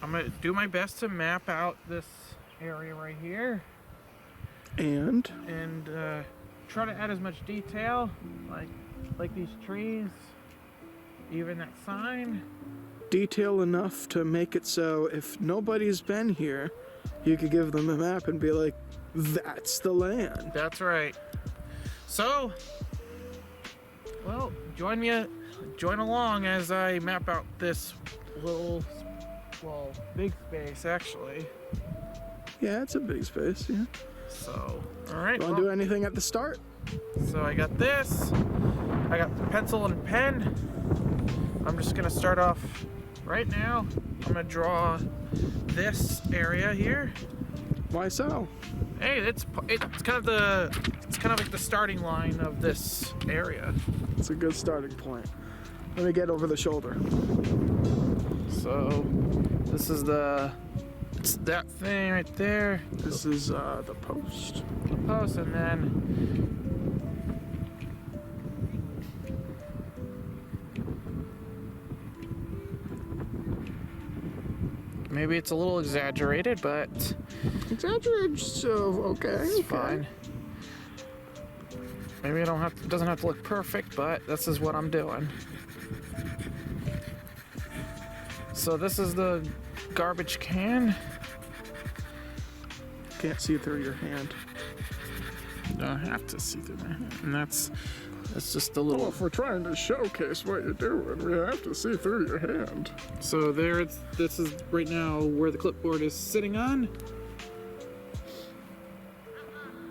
I'm gonna do my best to map out this area right here And try to add as much detail, like these trees, even that sign. detail enough to make it so if nobody's been here, you could give them a map and be like, that's the land. That's right. So, well, join along as I map out this big space actually. Yeah, it's a big space, yeah. So, all right. Want to do anything at the start? So I got this. I got the pencil and pen. I'm just gonna start off right now. I'm gonna draw this area here. Why so? Hey, it's kind of like the starting line of this area. It's a good starting point. Let me get over the shoulder. So this is it's that thing right there. This is the post. The post, and then maybe it's a little exaggerated, but Exaggerated, so okay. it's fine. Maybe it doesn't have to look perfect, but this is what I'm doing. So this is the garbage can. Can't see through your hand. Don't have to see through my hand. And that's just a Well, little. if we're trying to showcase what you're doing, we have to see through your hand. So this is right now where the clipboard is sitting on.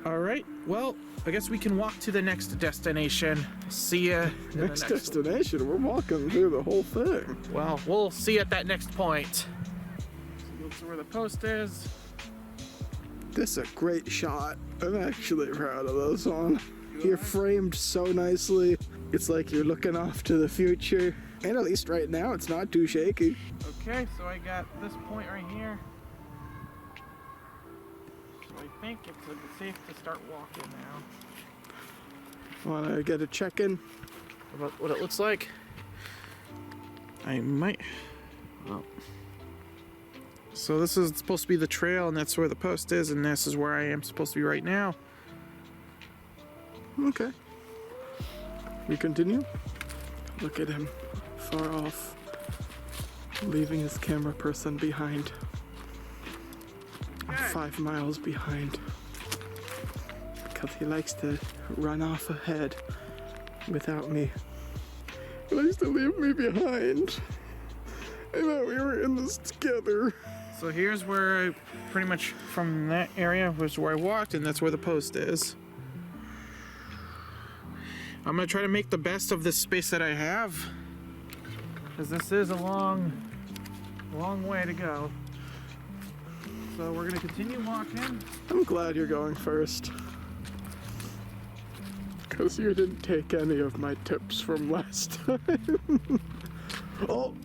All right. Well, I guess we can walk to the next destination. See ya. In the Next destination, we're walking through the whole thing. Well, we'll see you at that next point. So this is where the post is. This is a great shot. I'm actually proud of this one. You're framed so nicely. It's like you're looking off to the future. And at least right now, it's not too shaky. Okay, so I got this point right here. So I think it's safe to start walking now. Wanna get a check-in? About what it looks like. I might. Oh. So this is supposed to be the trail, and that's where the post is, and this is where I am supposed to be right now. Okay. We continue. Look at him, far off, leaving his camera person behind. I'm 5 miles behind. Because he likes to run off ahead without me. He likes to leave me behind. I thought we were in this together. So here's where I pretty much from that area was where I walked, and that's where the post is. I'm gonna try to make the best of this space that I have, because this is a long way to go. So we're gonna continue walking. I'm glad you're going first. Because you didn't take any of my tips from last time. Oh!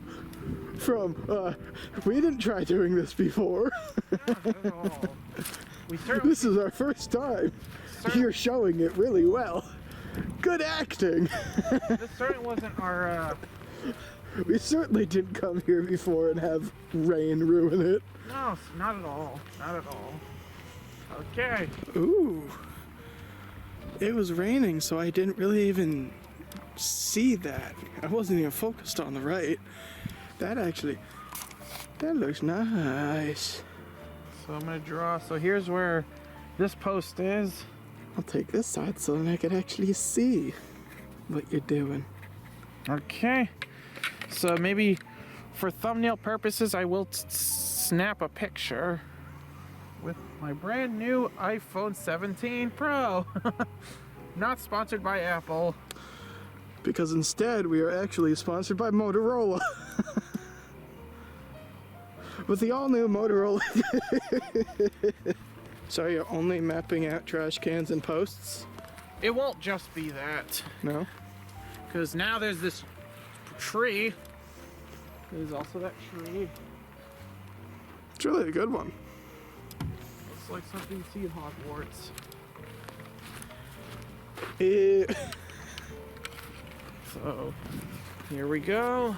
We didn't try doing this before. Not at all. We certainly, This is our first time. You're showing it really well. Good acting. this certainly wasn't our. We certainly didn't come here before and have rain ruin it. No, not at all. Not at all. Okay. Ooh. It was raining, so I didn't really even see that. I wasn't even focused on the right. That looks nice. So I'm gonna draw. So here's where this post is. I'll take this side so then I can actually see what you're doing. Okay. So maybe for thumbnail purposes, I will snap a picture with my brand new iPhone 17 Pro. Not sponsored by Apple. Because instead we are actually sponsored by Motorola. With the all-new Motorola. So you're only mapping out trash cans and posts? It won't just be that. No? Because now there's this tree. There's also that tree. It's really a good one. Looks like something you see in Hogwarts. So, here we go.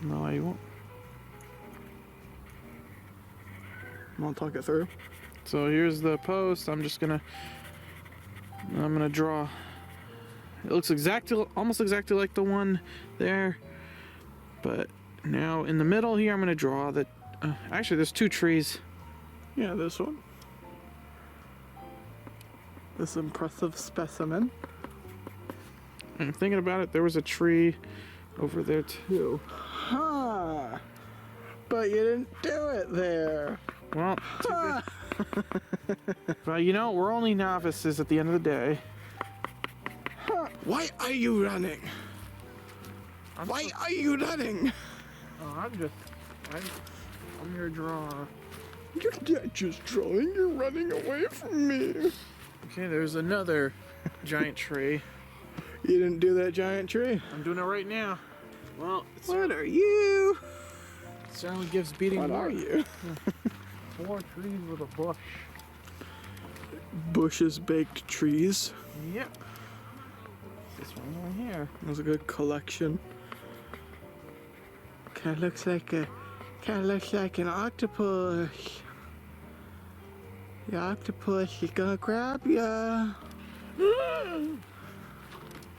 No, I won't. I'm gonna talk it through. So here's the post. I'm gonna draw. It looks almost exactly like the one there, but now in the middle here, I'm gonna draw the. Actually, there's two trees. Yeah, this one. This impressive specimen. And thinking about it, there was a tree over there too. Huh. But you didn't do it there. Well, but you know, we're only novices at the end of the day. Huh. Why are you running? Why are you running? Oh, I'm here to draw. You're not just drawing, you're running away from me. Okay, there's another giant tree. You didn't do that giant tree? I'm doing it right now. Well, What are you? it certainly gives beating What more. are you? 4 trees with a bush. Bush's baked trees. Yep. This one right here. That's a good collection. Kinda looks like an octopus. The octopus is gonna grab ya.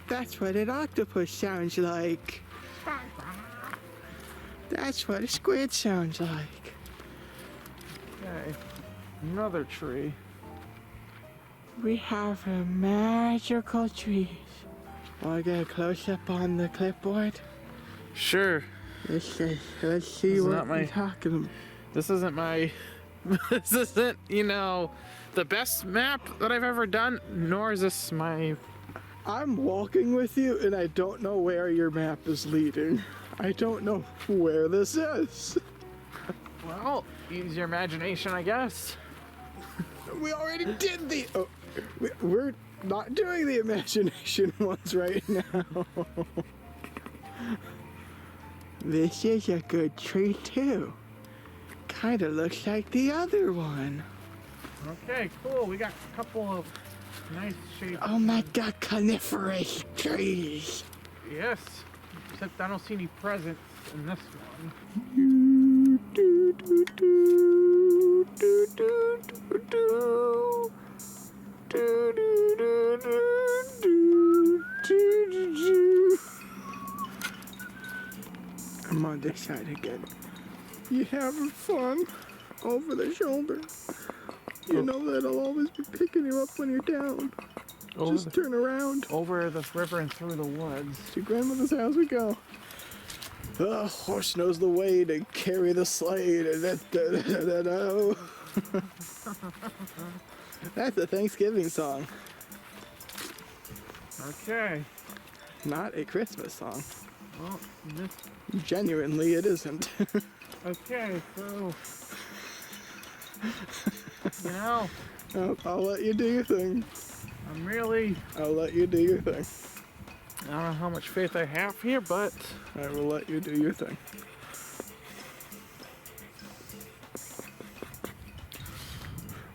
That's what an octopus sounds like. That's what a squid sounds like. Okay. Another tree. We have a magical trees. Want to get a close up on the clipboard? Sure. Let's see This is what not we're my- talking about. This isn't my. This isn't, the best map that I've ever done, nor is this my. I'm walking with you and I don't know where your map is leading. I don't know where this is. Well, use your imagination, I guess. We already did the. Oh, we're not doing the imagination ones right now. This is a good tree too. Kinda looks like the other one. Okay, cool. We got a couple of nice shapes. Oh my god, coniferous trees. Yes. Except I don't see any presents in this one. I'm on this side again. You having fun? Over the shoulder. You know that I'll always be picking you up when you're down. Just turn around. Over the river and through the woods. To grandmother's house we go. The horse knows the way to carry the sleigh. That's a Thanksgiving song, Okay. not a Christmas song. Well, this. Genuinely, it isn't. Okay, so. I'll let you do your thing. I'll let you do your thing. I don't know how much faith I have here, but. I will let you do your thing.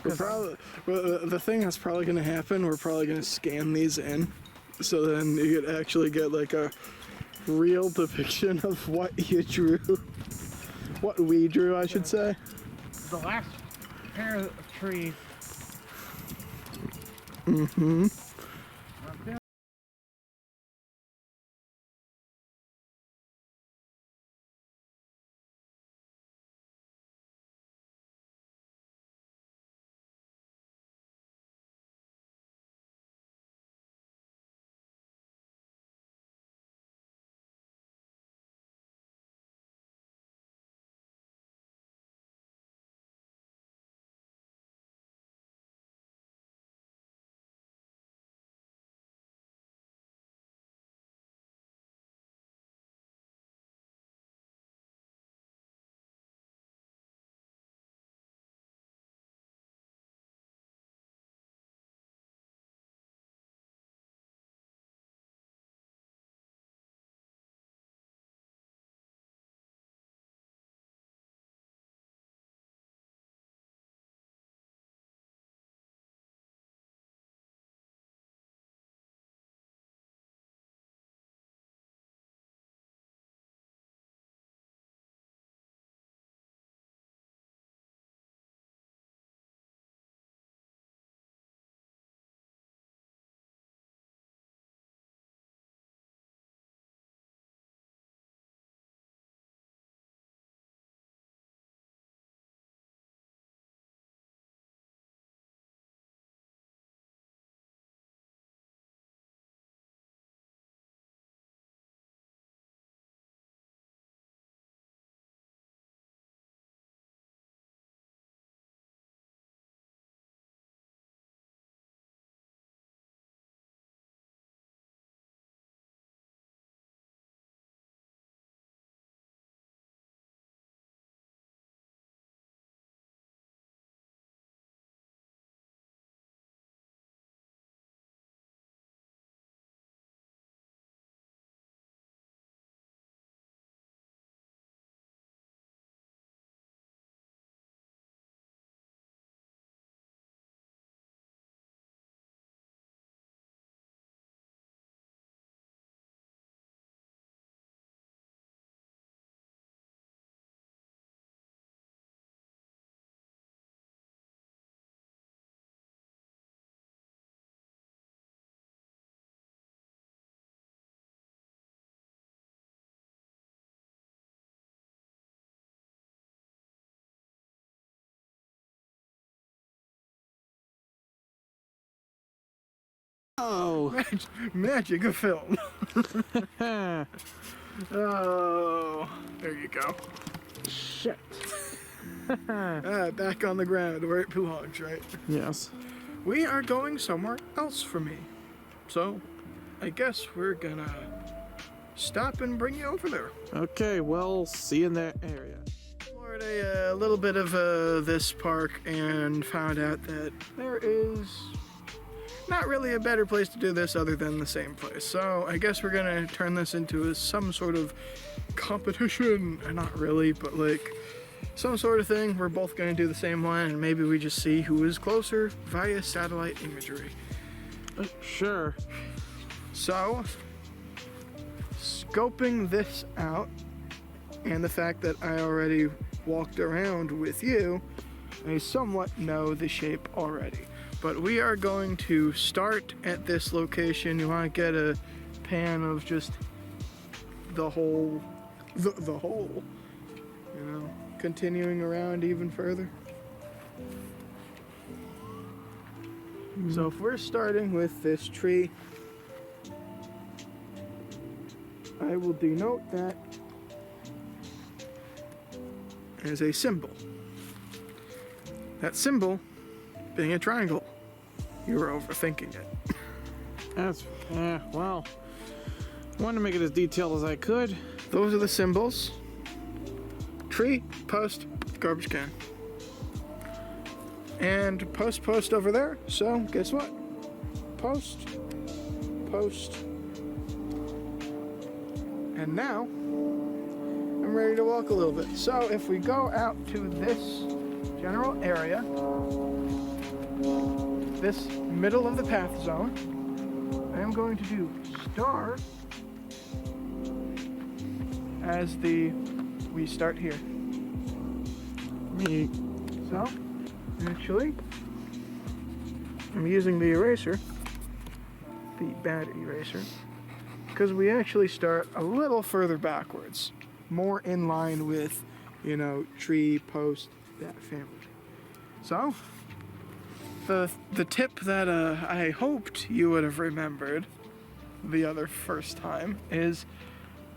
The thing that's probably going to happen, we're probably going to scan these in, so then you could actually get like a real depiction of what you drew. What we drew, I should say. The last pair of trees. Mm-hmm. Oh! Magic of film. Oh, there you go. Shit. Back on the ground where it belongs, right? Yes. We are going somewhere else for me. So, I guess we're gonna stop and bring you over there. Okay, well, see you in that area. Explored a little bit of this park and found out that there is not really a better place to do this other than the same place. So I guess we're gonna turn this into some sort of competition. Not really, but like some sort of thing. We're both gonna do the same one, and maybe we just see who is closer via satellite imagery. Sure. So, scoping this out, and the fact that I already walked around with you, I somewhat know the shape already. But we are going to start at this location. You want to get a pan of just the whole, the whole, you know, continuing around even further. So if we're starting with this tree, I will denote that as a symbol. That symbol being a triangle. You were overthinking it. That's, well, I wanted to make it as detailed as I could. Those are the symbols. Tree, post, garbage can. And post over there. So guess what? Post. And now I'm ready to walk a little bit. So if we go out to this general area, this middle of the path zone, I am going to do star as we start here. So actually, I'm using the eraser, the bad eraser, because we actually start a little further backwards, more in line with, you know, tree, post, that family. So, the tip that I hoped you would have remembered the other first time is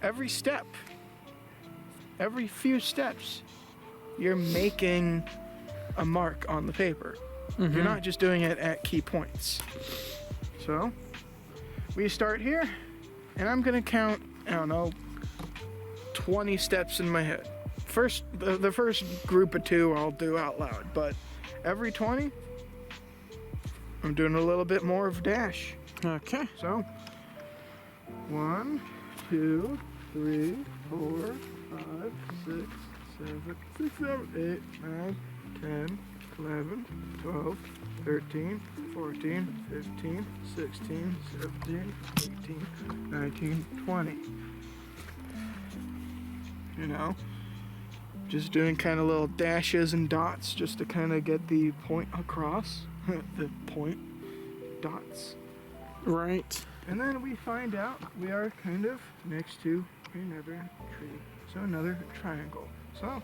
every step, every few steps, you're making a mark on the paper. Mm-hmm. You're not just doing it at key points. So, we start here, and I'm gonna count, I don't know, 20 steps in my head. The first group of 2 I'll do out loud, but every 20, I'm doing a little bit more of dash. Okay. So, 1, 2, 3, 4, 5, 6, 7, 8, 9, 10, 11, 12, 13, 14, 15, 16, 17, 18, 19, 20. You know, just doing kind of little dashes and dots just to kind of get the point across. The point dots. Right. And then we find out we are kind of next to another tree. So another triangle. So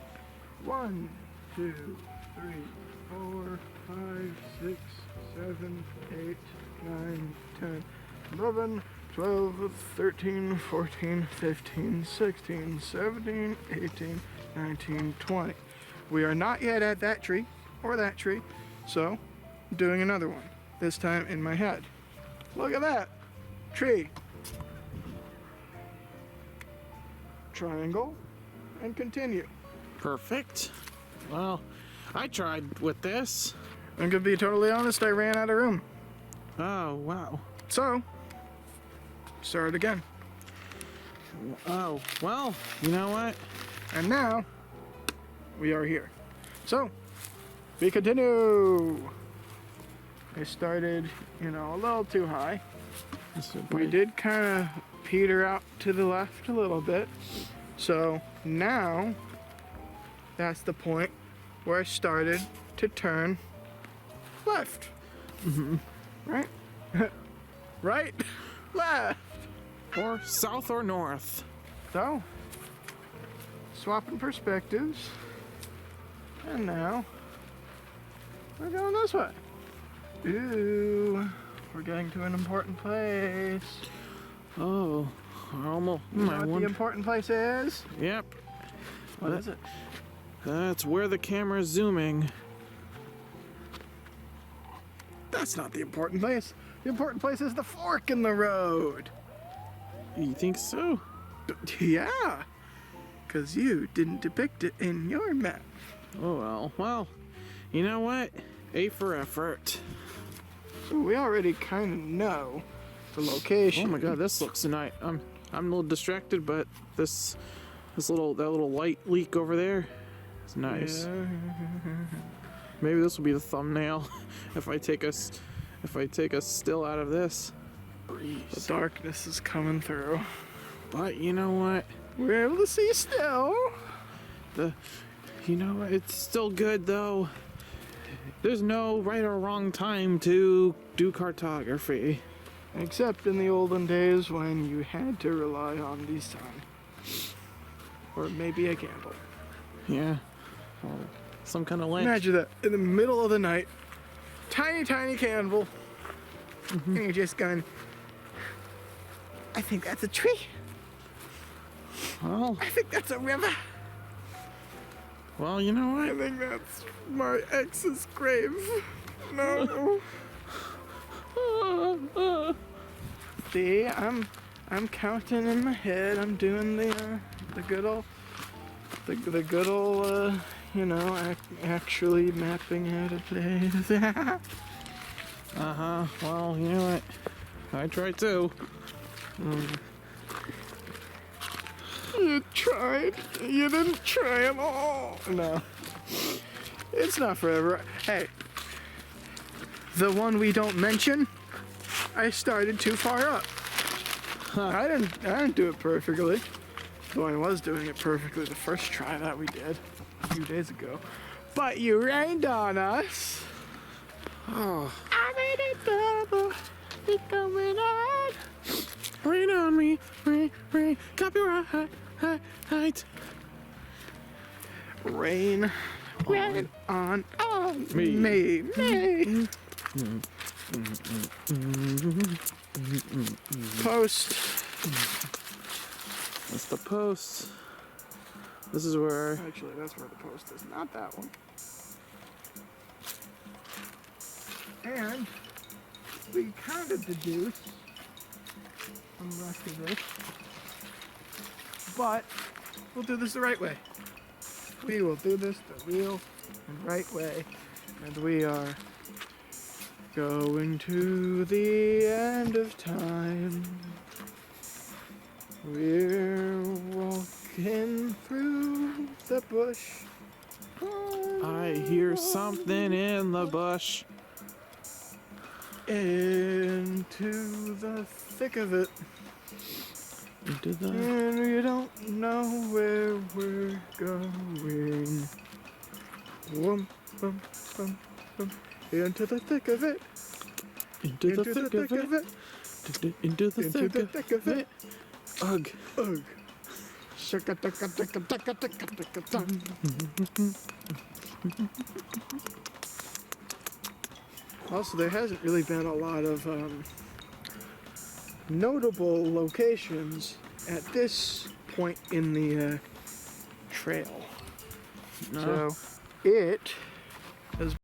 1, 2, 3, 4, 5, 6, 7, 8, 9, 10, 11, 12, 13, 14, 15, 16, 17, 18, 19, 20. We are not yet at that tree or that tree, so I'm doing another one, this time in my head. Look at that. Tree. Triangle. And continue. Perfect. Well, I tried with this. I'm gonna be totally honest, I ran out of room. Oh, wow. So, start again. Oh, well, you know what? And now, we are here. So, we continue. I started, you know, a little too high. We did kind of peter out to the left a little bit. So now, that's the point where I started to turn left. Mm-hmm. Right? Right? Left. Or south or north. So, swapping perspectives. And now, we're going this way. Ooh, we're getting to an important place. Oh, almost. You know what the important place is? Yep. What is it? That's where the camera's zooming. That's not the important place. The important place is the fork in the road. You think so? Yeah, because you didn't depict it in your map. Oh well. Well, you know what? A for effort. So we already kind of know the location. Oh my god, this looks nice. I'm a little distracted, but that little light leak over there is nice. Yeah. Maybe this will be the thumbnail if I take a still out of this. The darkness is coming through. But you know what? We're able to see still. You know what? It's still good though. There's no right or wrong time to do cartography. Except in the olden days when you had to rely on the sun. Or maybe a candle. Yeah. Or some kind of lamp. Imagine that in the middle of the night, tiny candle, and you're just going, I think that's a tree. Well, I think that's a river. you know I what? think that's my ex's grave. No. See, I'm counting in my head. I'm doing the good old, actually mapping out a place. Well, you know what? I try too. You tried. You didn't try at all. No. It's not forever. Hey, the one we don't mention, I started too far up. I didn't do it perfectly. Though I was doing it perfectly the first try that we did a few days ago. But you rained on us. Oh, I made it double. It's coming on. rain on me, rain, copyright. Rain on Me. me. Post. That's the post. This is where. Actually, that's where the post is, not that one. And we kind of deduced from the rest of this, but we'll do this the right way. We will do this the real and right way. And we are going to the end of time. We're walking through the bush. I hear something in the bush. Into the thick of it. Into the. And we don't know where we're going. Whoom, bum, bum, bum. Into the thick of it. Into the thick of it. Into the thick of it. Ugh. Ugh. Also, there hasn't really been a lot of notable locations at this point in the trail. No. So it has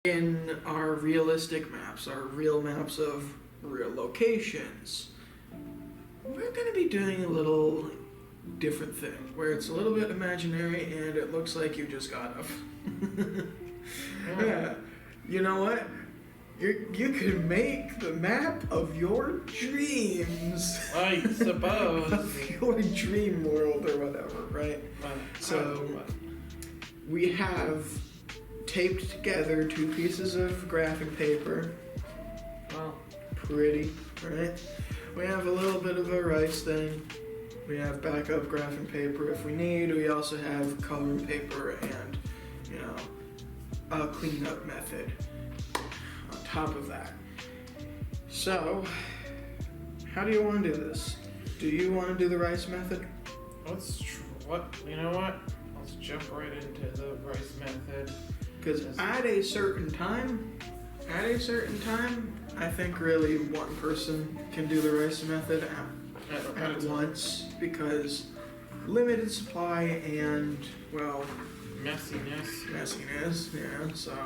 in our realistic maps, our real maps of real locations, we're going to be doing a little different thing where it's a little bit imaginary and it looks like you just got up. Yeah. You know what? You can make the map of your dreams. I suppose. Of your dream world or whatever, right? So we have taped together 2 pieces of graphic paper. Well, pretty, right? We have a little bit of a rice thing. We have backup graphing paper if we need. We also have coloring paper and, you know, a cleanup method on top of that. So, how do you want to do this? Do you want to do the rice method? You know what? Let's jump right into the rice method. Because at a certain time, I think really one person can do the rice method at once, because limited supply and, well, messiness, yeah, so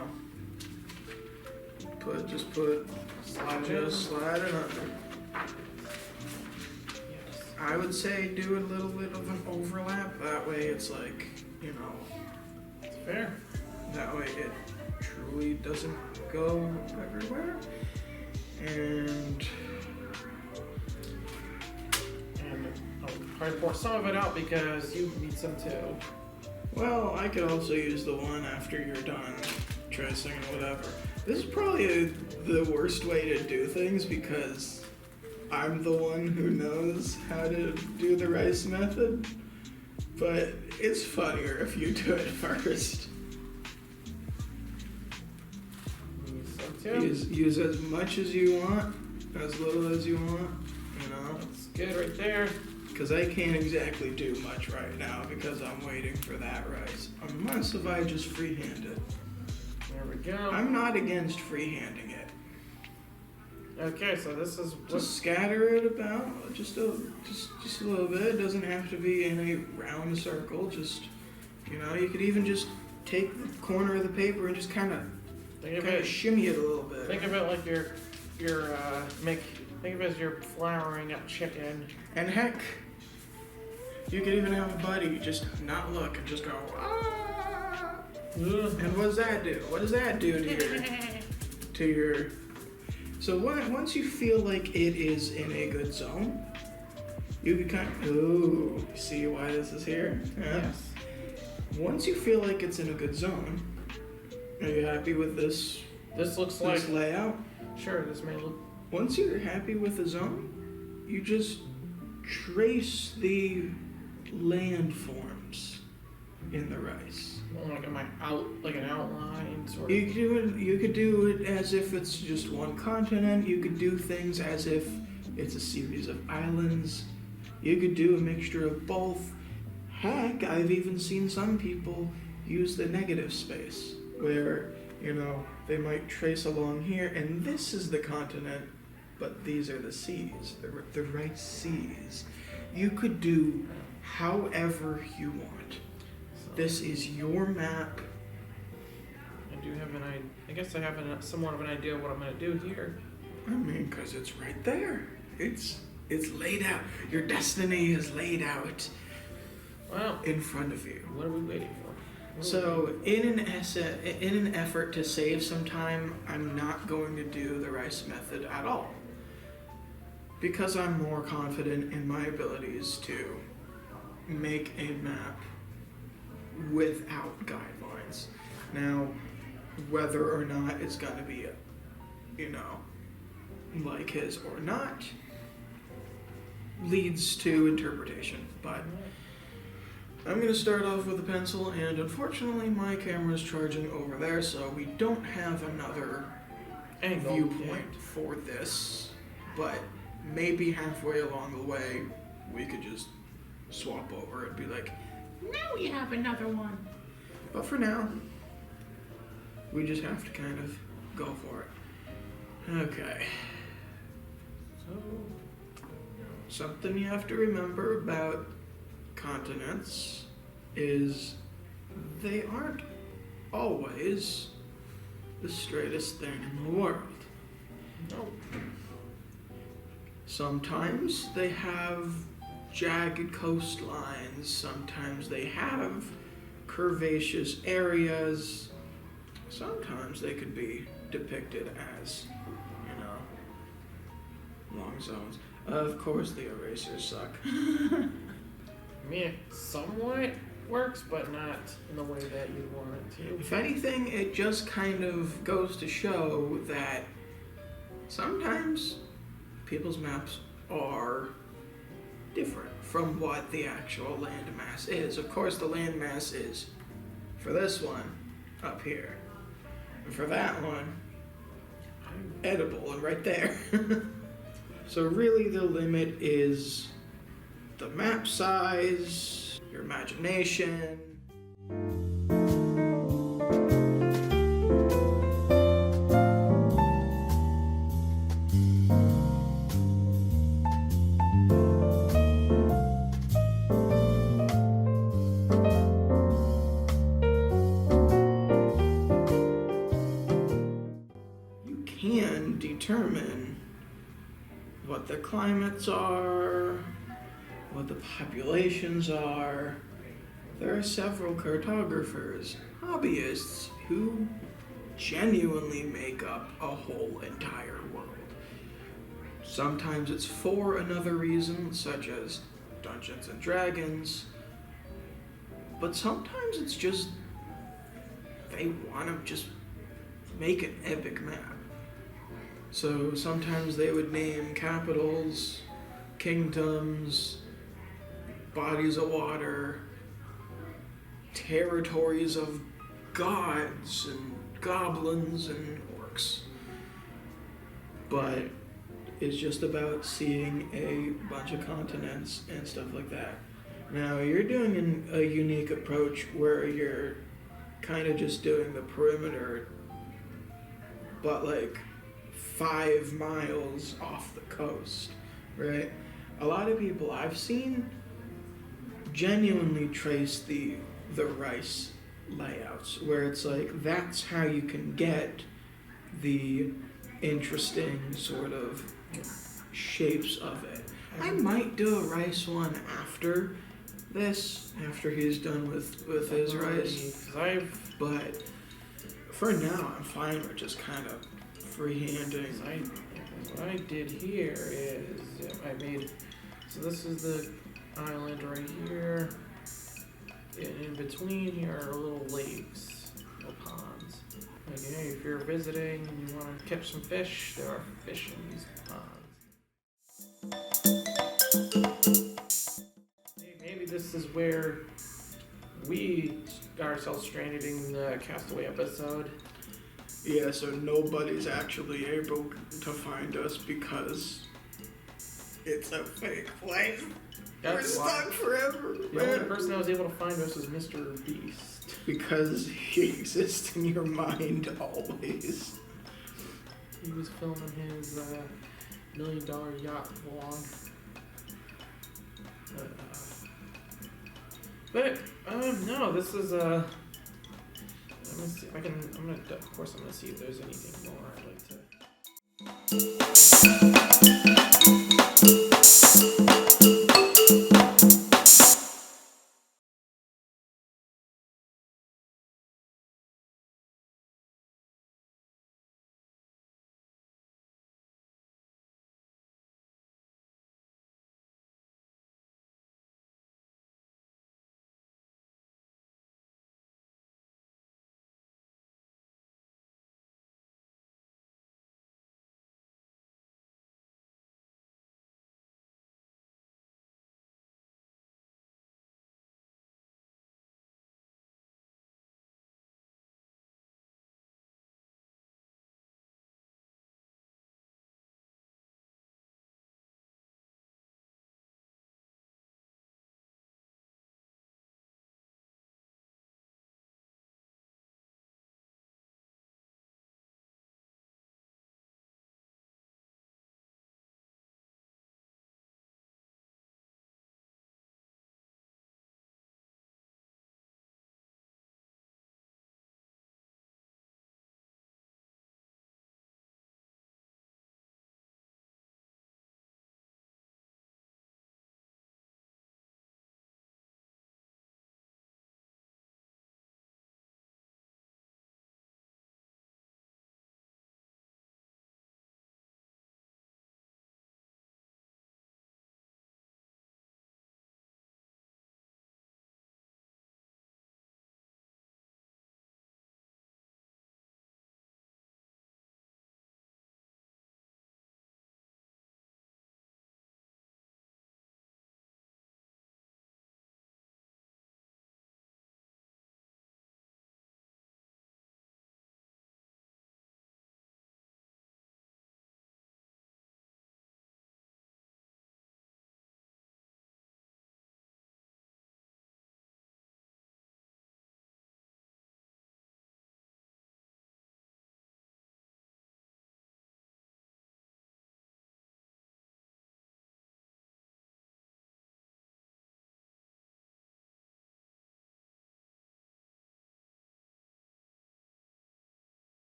slide it under. Yes. I would say do a little bit of an overlap, that way it's like, you know, It's fair. that way it truly doesn't go everywhere. And I'll probably pour some of it out because you need some too. well, I could also use the one after you're done tracing and whatever. This is probably the worst way to do things because I'm the one who knows how to do the rice method, but it's funnier if you do it first. Use as much as you want, as little as you want, you know? That's good right there. Because I can't exactly do much right now because I'm waiting for that rice. Unless if I just freehand it. There we go. I'm not against freehanding it. Okay, so this is Just scatter it about, just a little bit. It doesn't have to be in a round circle. Just, you know, you could even just take the corner of the paper and just kind of shimmy it a little bit. Think of it like think of it as you're flouring up chicken. And heck, you could even have a buddy just not look and just go, ah. And what does that do? What does that do to your So once you feel like it is in a good zone, you can kind of, see why this is here? Yeah. Yes. Once you feel like it's in a good zone, are you happy with this? This looks This like layout? Sure, this may look. Once you're happy with the zone, you just trace the landforms in the rice. Like an outline sort of. You could do it as if it's just one continent. You could do things as if it's a series of islands. You could do a mixture of both. Heck, I've even seen some people use the negative space where, you know, they might trace along here and this is the continent, but these are the seas, the right seas. You could do however you want. So, This is your map. I do have I guess I have somewhat of an idea of what I'm going to do here. I mean, because it's right there. It's laid out. Your destiny is laid out Well, in front of you. what are we waiting for? So, in an effort to save some time, I'm not going to do the rice method at all. Because I'm more confident in my abilities to make a map without guidelines. Now, whether or not it's going to be, like his or not, leads to interpretation. But I'm going to start off with a pencil, and unfortunately my camera's charging over there, so we don't have another Angle, viewpoint for this. But maybe halfway along the way, we could just swap over and be like, now we have another one. But for now, we just have to kind of go for it. Okay. So, something you have to remember about continents is they aren't always the straightest thing in the world. Nope. Sometimes they have jagged coastlines, sometimes they have curvaceous areas, sometimes they could be depicted as, long zones. Of course the erasers suck. I mean, it somewhat works, but not in the way that you'd want it to. If anything, it just kind of goes to show that sometimes people's maps are different from what the actual landmass is. Of course, the landmass is, for this one, up here. And for that one, edible and right there. So really the limit is the map size, your imagination. You can determine what the climates are, what the populations are. There are several cartographers, hobbyists, who genuinely make up a whole entire world. Sometimes it's for another reason, such as Dungeons and Dragons, but sometimes it's just they want to just make an epic map. So sometimes they would name capitals, kingdoms, bodies of water, territories of gods and goblins and orcs. But it's just about seeing a bunch of continents and stuff like that. Now you're doing a unique approach where you're kind of just doing the perimeter, but like 5 miles off the coast, right? A lot of people I've seen genuinely trace the rice layouts, where it's like that's how you can get the interesting sort of shapes of it. I might do a rice one after this, after he's done with his rice, but for now I'm fine with just kind of freehanding. What I did here is I made, so this is the island right here. In between here are little lakes, little ponds. Like, hey, if you're visiting and you want to catch some fish, there are fish in these ponds. Hey, maybe this is where we got ourselves stranded in the Castaway episode. Yeah, so nobody's actually able to find us because it's a fake place. We're stuck forever. The only person that was able to find us was Mr. Beast. Because he exists in your mind always. He was filming his $1 million yacht vlog. But no, this is I'm gonna see if I can. Of course, I'm gonna see if there's anything more I'd like to.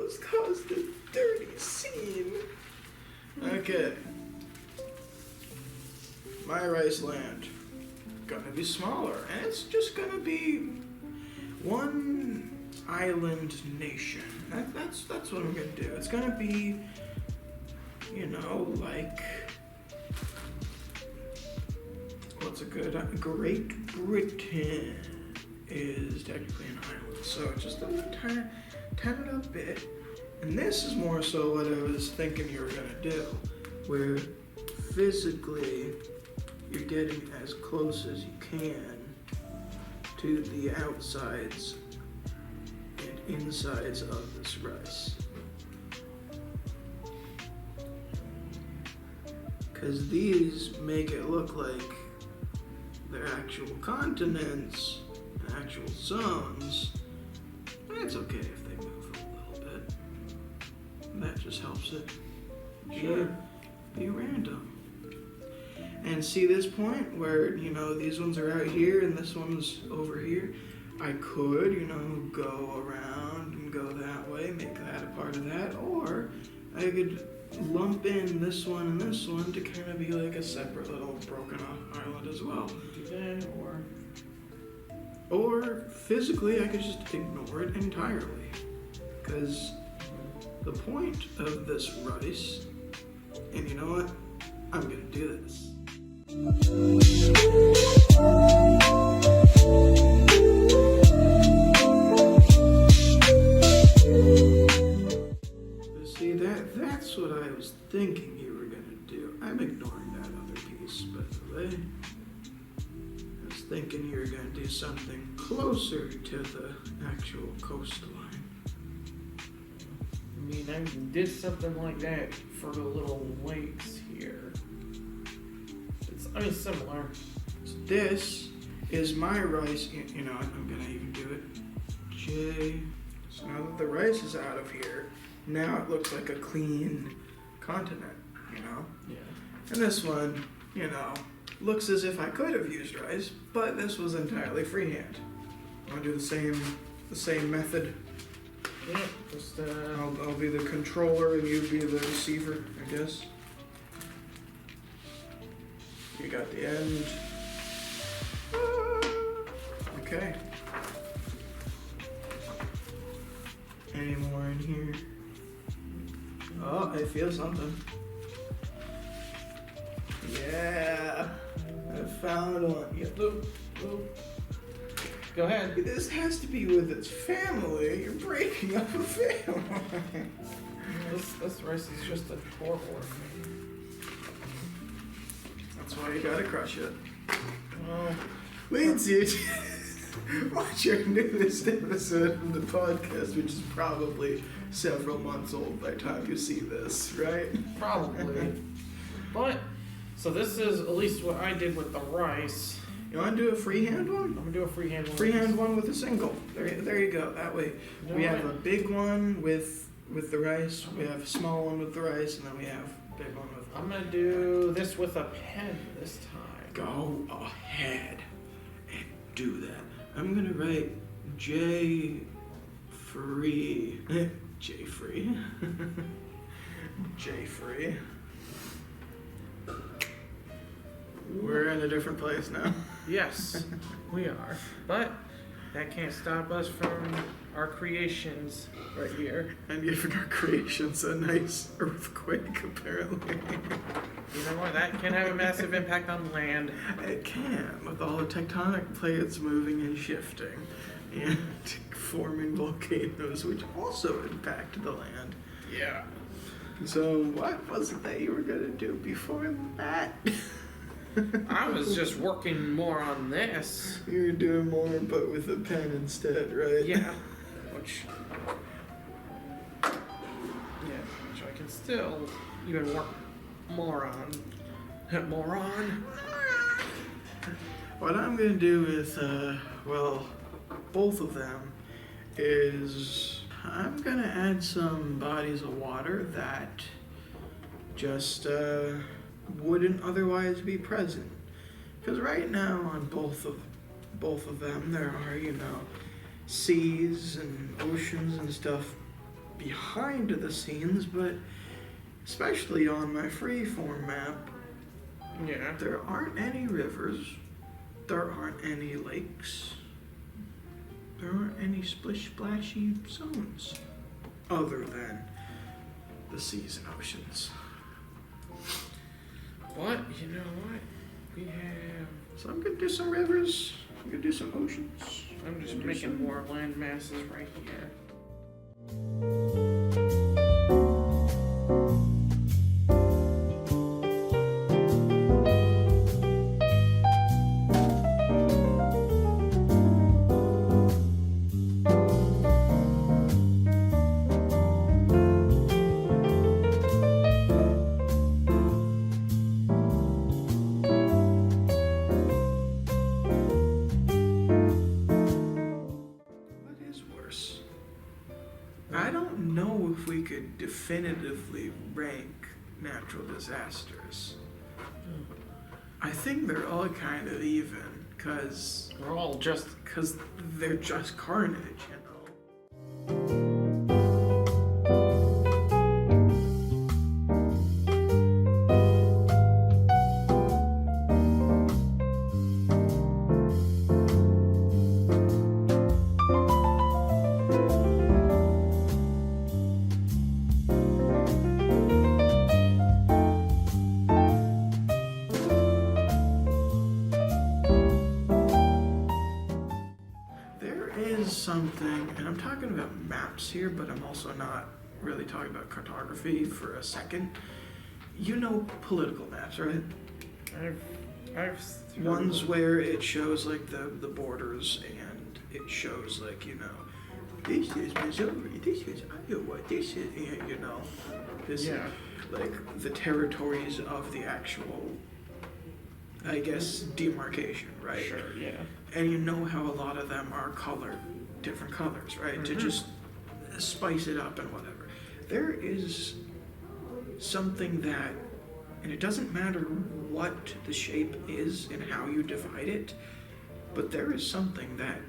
almost caused a dirty scene. Okay. My rice land. Gonna be smaller, and it's just gonna be one island nation. That's what I'm gonna do. It's gonna be, you know, like, what's a good, Great Britain is technically an island, so just a tiny little bit. And this is more so what I was thinking you were gonna do, where physically you're getting as close as you can to the outsides and insides of this rice. Because these make it look like they're actual continents, actual zones. It's okay if they move a little bit. That just helps it be random. And see this point where, you know, these ones are out here and this one's over here? I could, you know, go around and go that way, make that a part of that, or I could lump in this one and this one to kind of be like a separate little broken off island as well. Do that, or physically I could just ignore it entirely. Because the point of this rice, and you know what? I'm gonna do this. See, that's what I was thinking you were gonna do. I'm ignoring that other piece, by the way. I was thinking you were gonna do something closer to the actual coastline. I mean, I did something like that for the little lakes here. It's similar. So this is my rice. You know, I'm gonna even do it. J. So now that the rice is out of here, now it looks like a clean continent, you know? Yeah. And this one, you know, looks as if I could have used rice, but this was entirely freehand. Wanna do the same method? Yeah, just I'll be the controller and you be the receiver, I guess. You got the end. Okay. Any more in here? Oh, I feel something. Yeah, I found one. Yep. Go ahead. This has to be with its family. You're breaking up a family. This rice is just a chore for me. That's why you gotta crush it. Well, Leads you to watch your newest episode of the podcast, which is probably several months old by the time you see this, right? probably. But, so this is at least what I did with the rice. You want to do a freehand one? I'm gonna do a freehand one. Freehand one with a single. There you go. That way, we have a big one with the rice. We have a small one with the rice, and then we have a big one with. I'm gonna do this with a pen this time. Go ahead and do that. I'm gonna write J free. J free. J free. We're in a different place now. Yes, we are. But that can't stop us from our creations right here. And giving our creations a nice earthquake, apparently. You know what? That can have a massive impact on land. It can, with all the tectonic plates moving and shifting and forming volcanoes, which also impact the land. Yeah. So what was it that you were gonna do before that? I was just working more on this. You were doing more, but with a pen instead, right? Yeah. Which I can still even work more on. More on. What I'm gonna do with, both of them is I'm gonna add some bodies of water that just wouldn't otherwise be present. Because right now on both of them there are, seas and oceans and stuff behind the scenes, but especially on my freeform map, Yeah. there aren't any rivers, there aren't any lakes, there aren't any splish-splashy zones other than the seas and oceans. But you know what? We have. So I'm gonna do some rivers, I'm gonna do some oceans. I'm just making more land masses right here. What is worse? I don't know if we could definitively rank natural disasters. I think they're all kind of even, cause We're all just. they're just carnage, you know. There is something, and I'm talking about maps here, but I'm also not really talking about cartography for a second. You know political maps, right? I've. Ones where it shows like the borders and it shows like, you know, this is Missouri, this is Iowa, this is, you know, this Yeah. is like the territories of the actual, I guess, demarcation, right? Sure. Yeah. And you know how a lot of them are colored different colors, right? To just spice it up and whatever. There is something that, and it doesn't matter what the shape is and how you divide it, but there is something that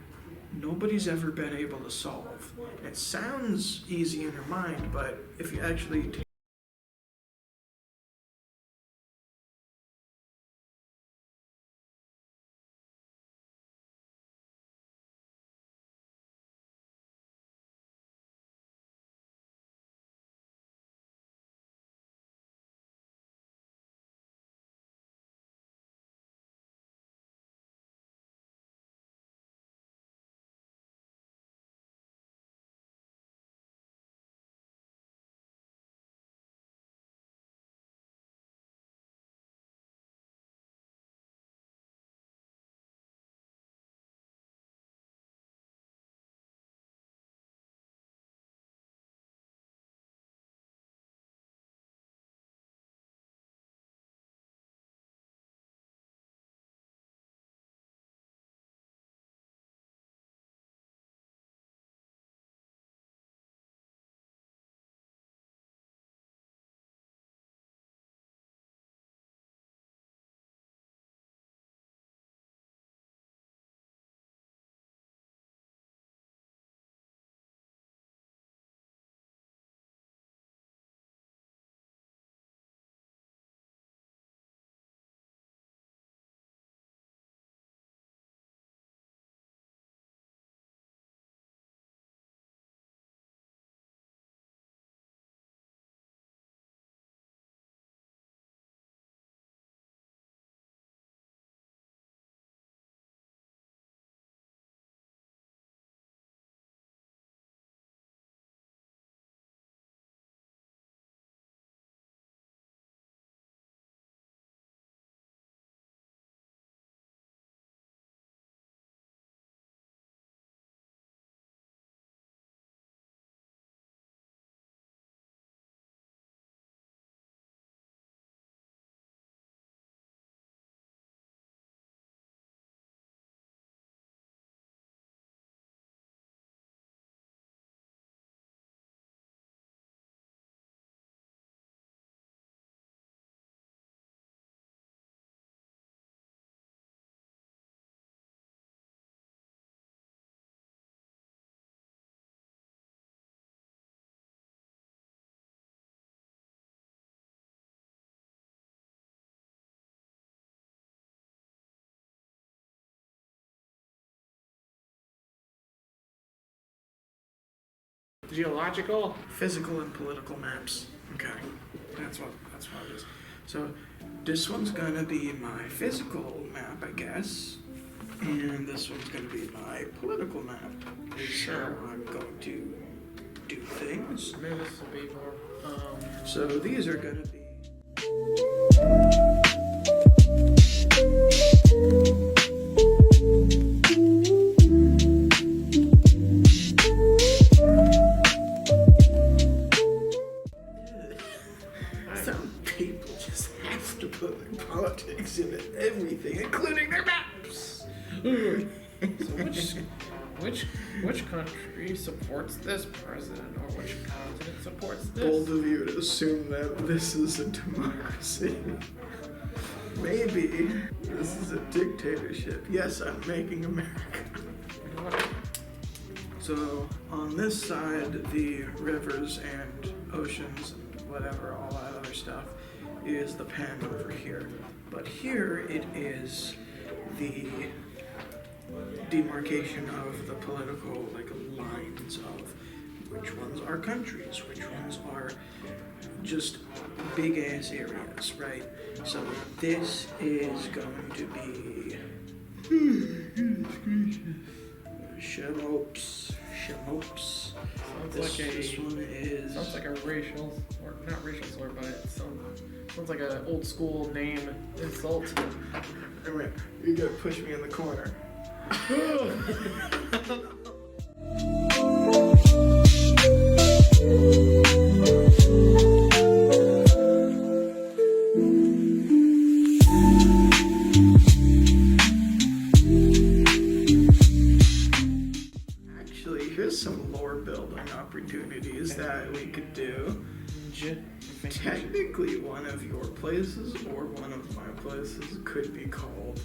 nobody's ever been able to solve. And it sounds easy in your mind, but if you actually take Geological? Physical and political maps. Okay, that's what it is. So this one's gonna be my physical map, I guess, and this one's gonna be my political map. Sure. So I'm going to do things. Maybe this will be more. So these are gonna be. Some people just have to put their politics in everything, including their maps. So which country supports this president, or which continent supports this? Bold of you to assume that this is a democracy. Maybe this is a dictatorship. Yes, I'm making America. So on this side, the rivers and oceans and whatever, all that other stuff, is the pen over here. But here it is the demarcation of the political lines of which ones are countries, which ones are just big ass areas, right? So this is going to be Shemopes. This one is. Sounds like a racial, or not racial slur, but it sounds like an old school name insult. Wait, you gotta push me in the corner. Actually, here's some lore building opportunities that we could do. Technically, one of your places or one of my places could be called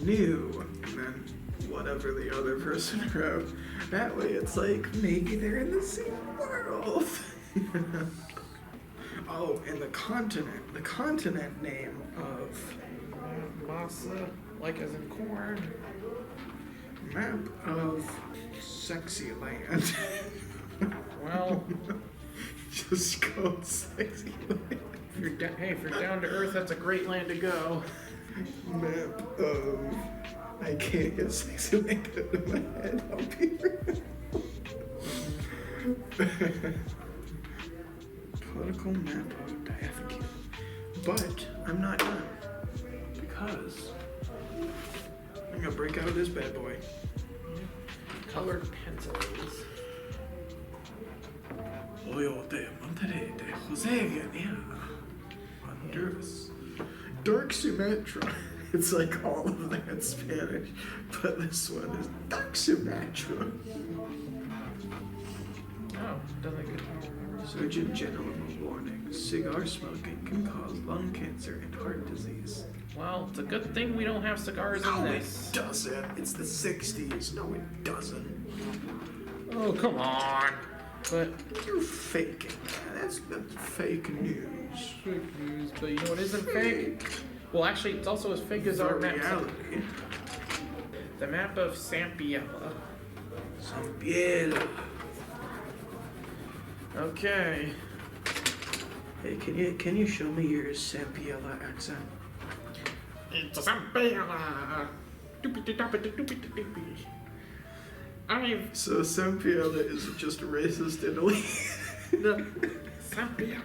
New, and then whatever the other person wrote. That way it's like, maybe they're in the same world. Oh, and the continent name of Masa, like as in corn. map of Sexy Land. Well, Just called Sexy Land. if you're down to earth, that's a great land to go. Map of. I can't get Sexy Land out of my head. I'll be Political map of Diathecune. But I'm not done. Because I'm gonna break out this bad boy. Colored pencils. Oil de Monterrey de Jose Guinea. Honduras. Dark Sumatra. It's like all of that in Spanish, but this one is Dark Sumatra. Oh, doesn't get. Surgeon General warning: cigar smoking can cause lung cancer and heart disease. Well, it's a good thing we don't have cigars in this. It doesn't. It's the 60s. No, it doesn't. Oh, come on. But You're faking that. That's fake news. fake news, but you know what isn't fake? Well, actually, it's also as fake as our map. reality. The map of Sampiella. Some biela. Okay. Hey, can you show me your Sampiella accent? It's a Sampiella. I'm So Sampiella is just racist Italy. the Sampiella.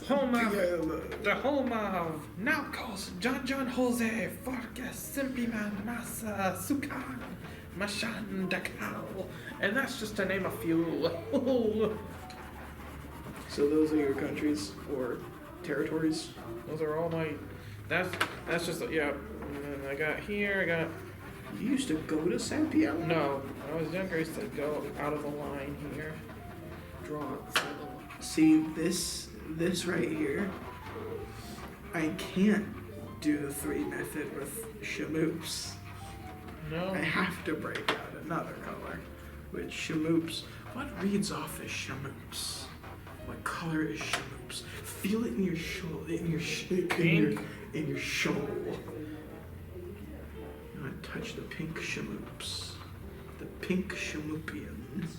Home of the home of Narcos, John Jose, Forges, Simpiman, Masa, Sukan, Mashan, Dakal. And that's just to name a few. So those are your countries or territories? Those are all my. That's just yeah. And then I got here. I got You used to go to Sampiella? no. When I was younger, I used to go out of the line here. Draw outside the line. See this right here. I can't do the 3 method with shamoops. No. I have to break out another color with shamoops. What reads off as shamoops? What color is shamoops? Feel it in your shoulder, in your Pink. in your shoulder. You want to touch the pink shamoops, the pink shamoopians.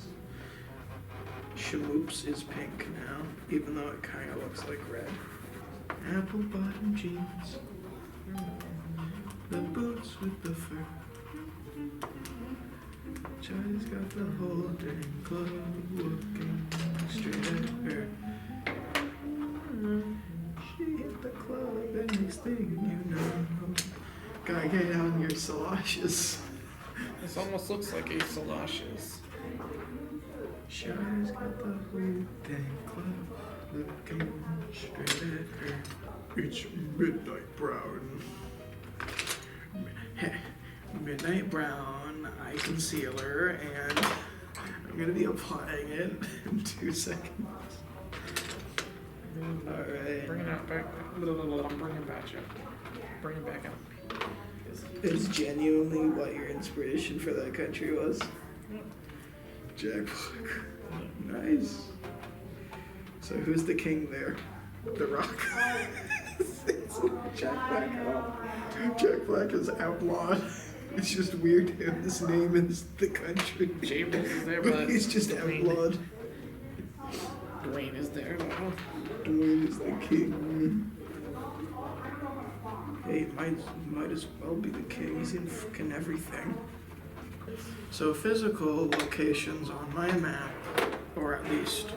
Shamoops is pink now, even though it kind of looks like red. Apple bottom jeans, the boots with the fur. Charlie's got the whole dang club looking straight at her. She hit the club and next thing you know, gotta get on your saloshes. This almost looks like a Saloshes. Charlie's got the whole dang club looking straight at her. It's midnight brown. Midnight brown eye concealer, and I'm gonna be applying it in 2 seconds. Alright. Bring it out back. Bring it back up. Bring it back up. Is genuinely what your inspiration for that country was? Jack Black. Nice. So who's the king there? The Rock. It's Jack Black. Oh. Jack Black is outlawed. It's just weird to have this name in the country. James is there, But but he's just outlawed. Dwayne is there. Though. Dwayne is the king. Hey, might as well be the king. He's in fucking everything. So physical locations on my map, or at least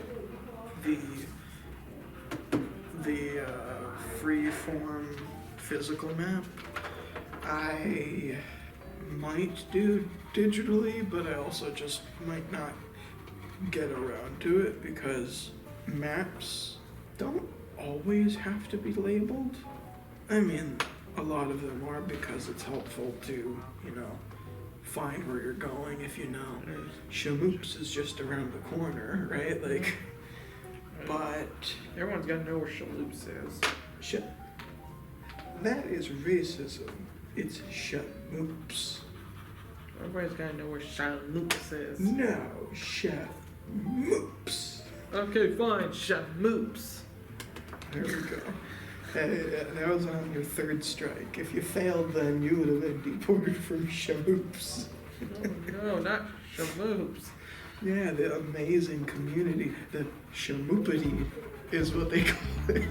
the free-form physical map, I might do digitally, but I also just might not get around to it because maps don't always have to be labeled. I mean, a lot of them are because it's helpful to, find where you're going if you know. Shamoops is just around the corner, right? Like, but Everyone's gotta know where Shaloops is. That is racism. It's Shamoops. Everybody's gotta know where Shaloops is. No, Shamoops. Okay, fine, Shamoops. There we go. Hey, that was on your 3rd strike. If you failed, then you would have been deported from Shamoops. No, not Shamoops. Yeah, the amazing community, the Shamoopity is what they call it.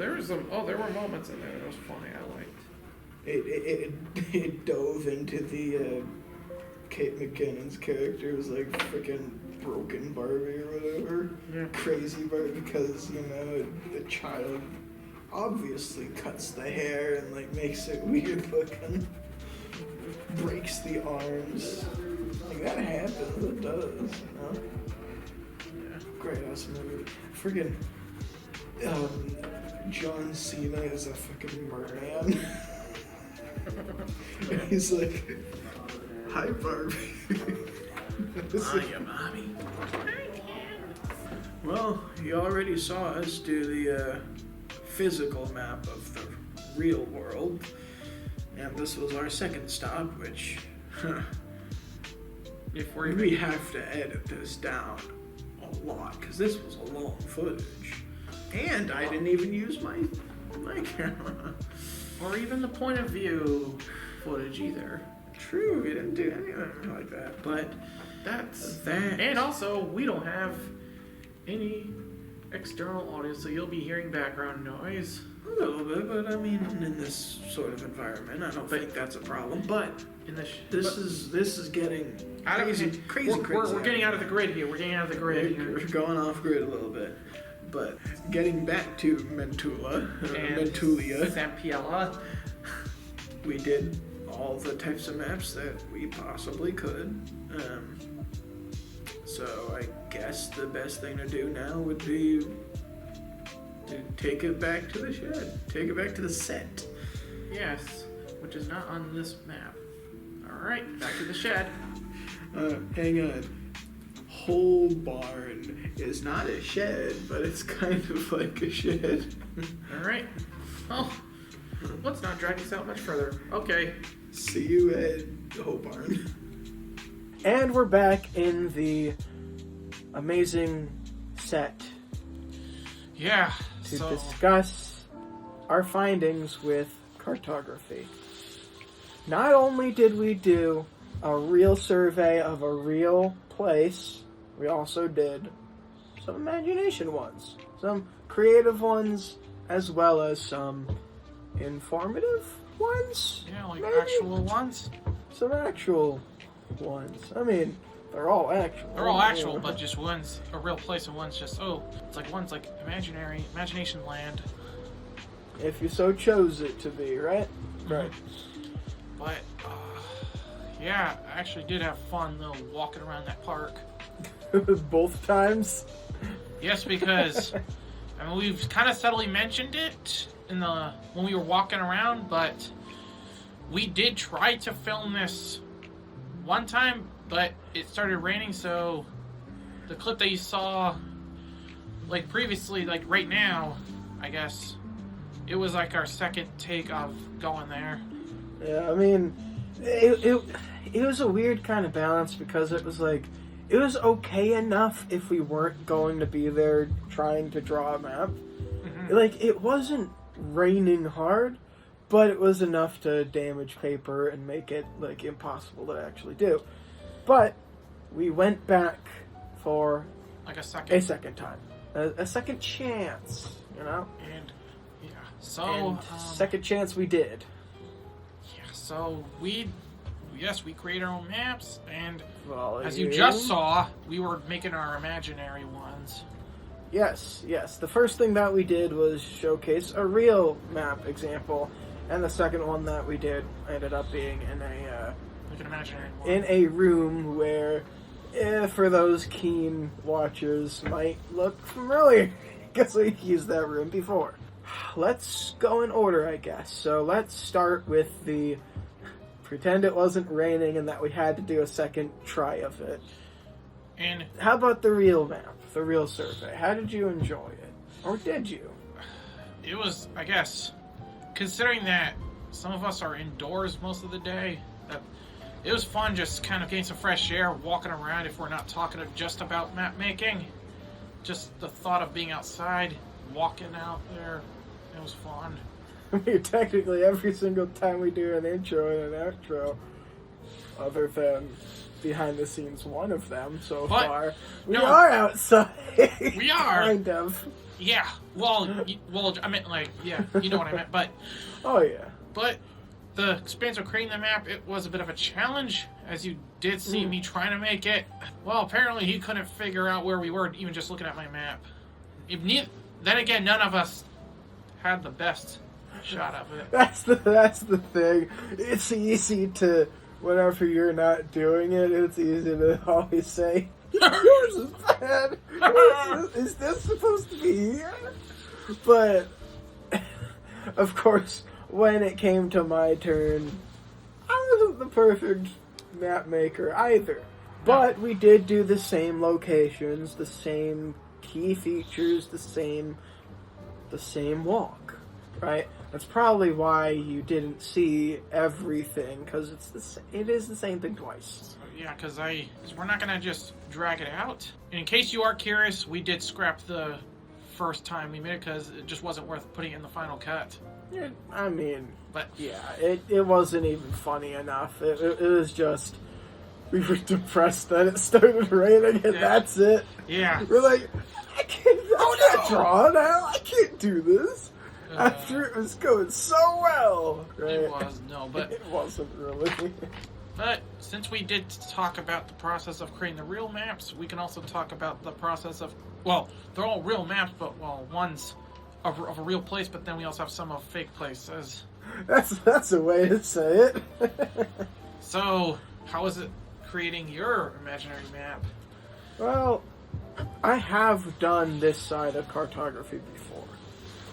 there was some. Oh, there were moments in there that was funny. I liked. It dove into the Kate McKinnon's character. It was like freaking broken Barbie or whatever. Yeah. Crazy Barbie, because, you know, the child obviously cuts the hair and like makes it weird looking. Breaks the arms. Like that happens, it does, you know? Yeah. Great ass movie. Friggin' John Cena is a fucking merman. He's like, hi Barbie. Hiya, mommy. Well, you already saw us do the physical map of the real world. And this was our second stop, which If we have to edit this down a lot, because this was a long footage. And I didn't even use my camera. or even the point of view footage either. True, we didn't do anything like that. But That's that. And also, we don't have any external audio, so you'll be hearing background noise. A little bit, but I mean, in this sort of environment, I don't think that's a problem. But In the this is getting out of crazy. We're getting out of the grid here. We're getting out of the grid here. We're going off grid a little bit. But getting back to Mentula, And Mentulia, Zampiella. we did all the types of maps that we possibly could. So I guess the best thing to do now would be to take it back to the shed. Take it back to the set. Yes, which is not on this map. Alright, back to the shed. Hang on. Whole barn is not a shed, but it's kind of like a shed. Alright. Oh, let's not drag this out much further. Okay. See you at Whole Barn. And we're back in the amazing set Yeah, to so discuss our findings with cartography. Not only did we do a real survey of a real place, we also did some imagination ones, some creative ones, as well as some informative ones. yeah, like maybe? actual ones. Some actual ones. I mean, they're all actual. They're all actual, but just one's a real place and one's just it's like one's like imagination land. if you so chose it to be, right? Right. But yeah, I actually did have fun though walking around that park. Both times. Yes, because I mean we've kind of subtly mentioned it when we were walking around, but we did try to film this one time, but it started raining, so the clip that you saw like previously, like right now, I guess it was like our second take of going there. Yeah, I mean, it was a weird kind of balance because it was like, it was okay enough if we weren't going to be there trying to draw a map. Mm-hmm. Like, it wasn't raining hard, but it was enough to damage paper and make it, like, impossible to actually do. But we went back for Like a a second. time. A second chance, you know? And yeah, so And second chance we did. yeah, so we create our own maps, and Volume. as you just saw, we were making our imaginary ones. Yes. The first thing that we did was showcase a real map example, and the second one that we did ended up being in Like an imaginary one. in a room where, for those keen watchers, might look familiar because we've used that room before. Let's go in order, I guess. So let's start with the pretend it wasn't raining and that we had to do a second try of it. And How about the real map, the real survey? How did you enjoy it? Or did you? it was, I guess, considering that some of us are indoors most of the day, it was fun just kind of getting some fresh air, walking around if we're not talking just about map making. Just the thought of being outside, walking out there, it was fun. I mean, technically every single time we do an intro and an outro, other than behind the scenes one of them so But, far, we no. are outside. We are. Kind of. Yeah. Well, I meant like, yeah, you know what I meant. Oh yeah. But the experience of creating the map, it was a bit of a challenge, as you did see me trying to make it. Well, apparently he couldn't figure out where we were, even just looking at my map. Then again, none of us had the best shot of it. That's the thing. It's easy to whenever you're not doing it, it's easy to always say yours is bad. Is this supposed to be here? But of course, when it came to my turn, I wasn't the perfect map maker either. But we did do the same locations, the same key features, the same walk, right? That's probably why you didn't see everything, because it is the same thing twice. Yeah, because we're not gonna just drag it out. And in case you are curious, we did scrap the first time we made it because it just wasn't worth putting in the final cut. Yeah, I mean, But yeah, it wasn't even funny enough. It was just we were depressed that it started raining, and that's it. yeah, We're like, I can't draw now. I can't do this. After it was going so well, right? it was but It wasn't really. But since we did talk about the process of creating the real maps, we can also talk about the process of, well, they're all real maps, but, well, one's of a real place, but then we also have some of fake places. That's a way to say it. So, how is it creating your imaginary map? Well, I have done this side of cartography before.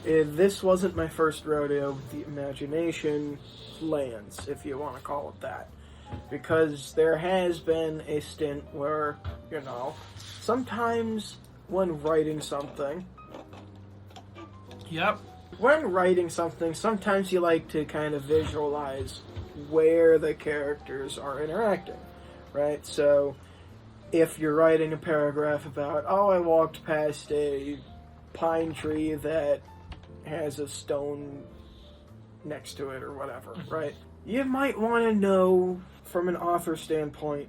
This wasn't my first rodeo with the imagination lands, if you want to call it that. Because there has been a stint where, sometimes when writing something, Yep. sometimes you like to kind of visualize where the characters are interacting, right? So, if you're writing a paragraph about, I walked past a pine tree that has a stone next to it or whatever, right? You might want to know, from an author standpoint,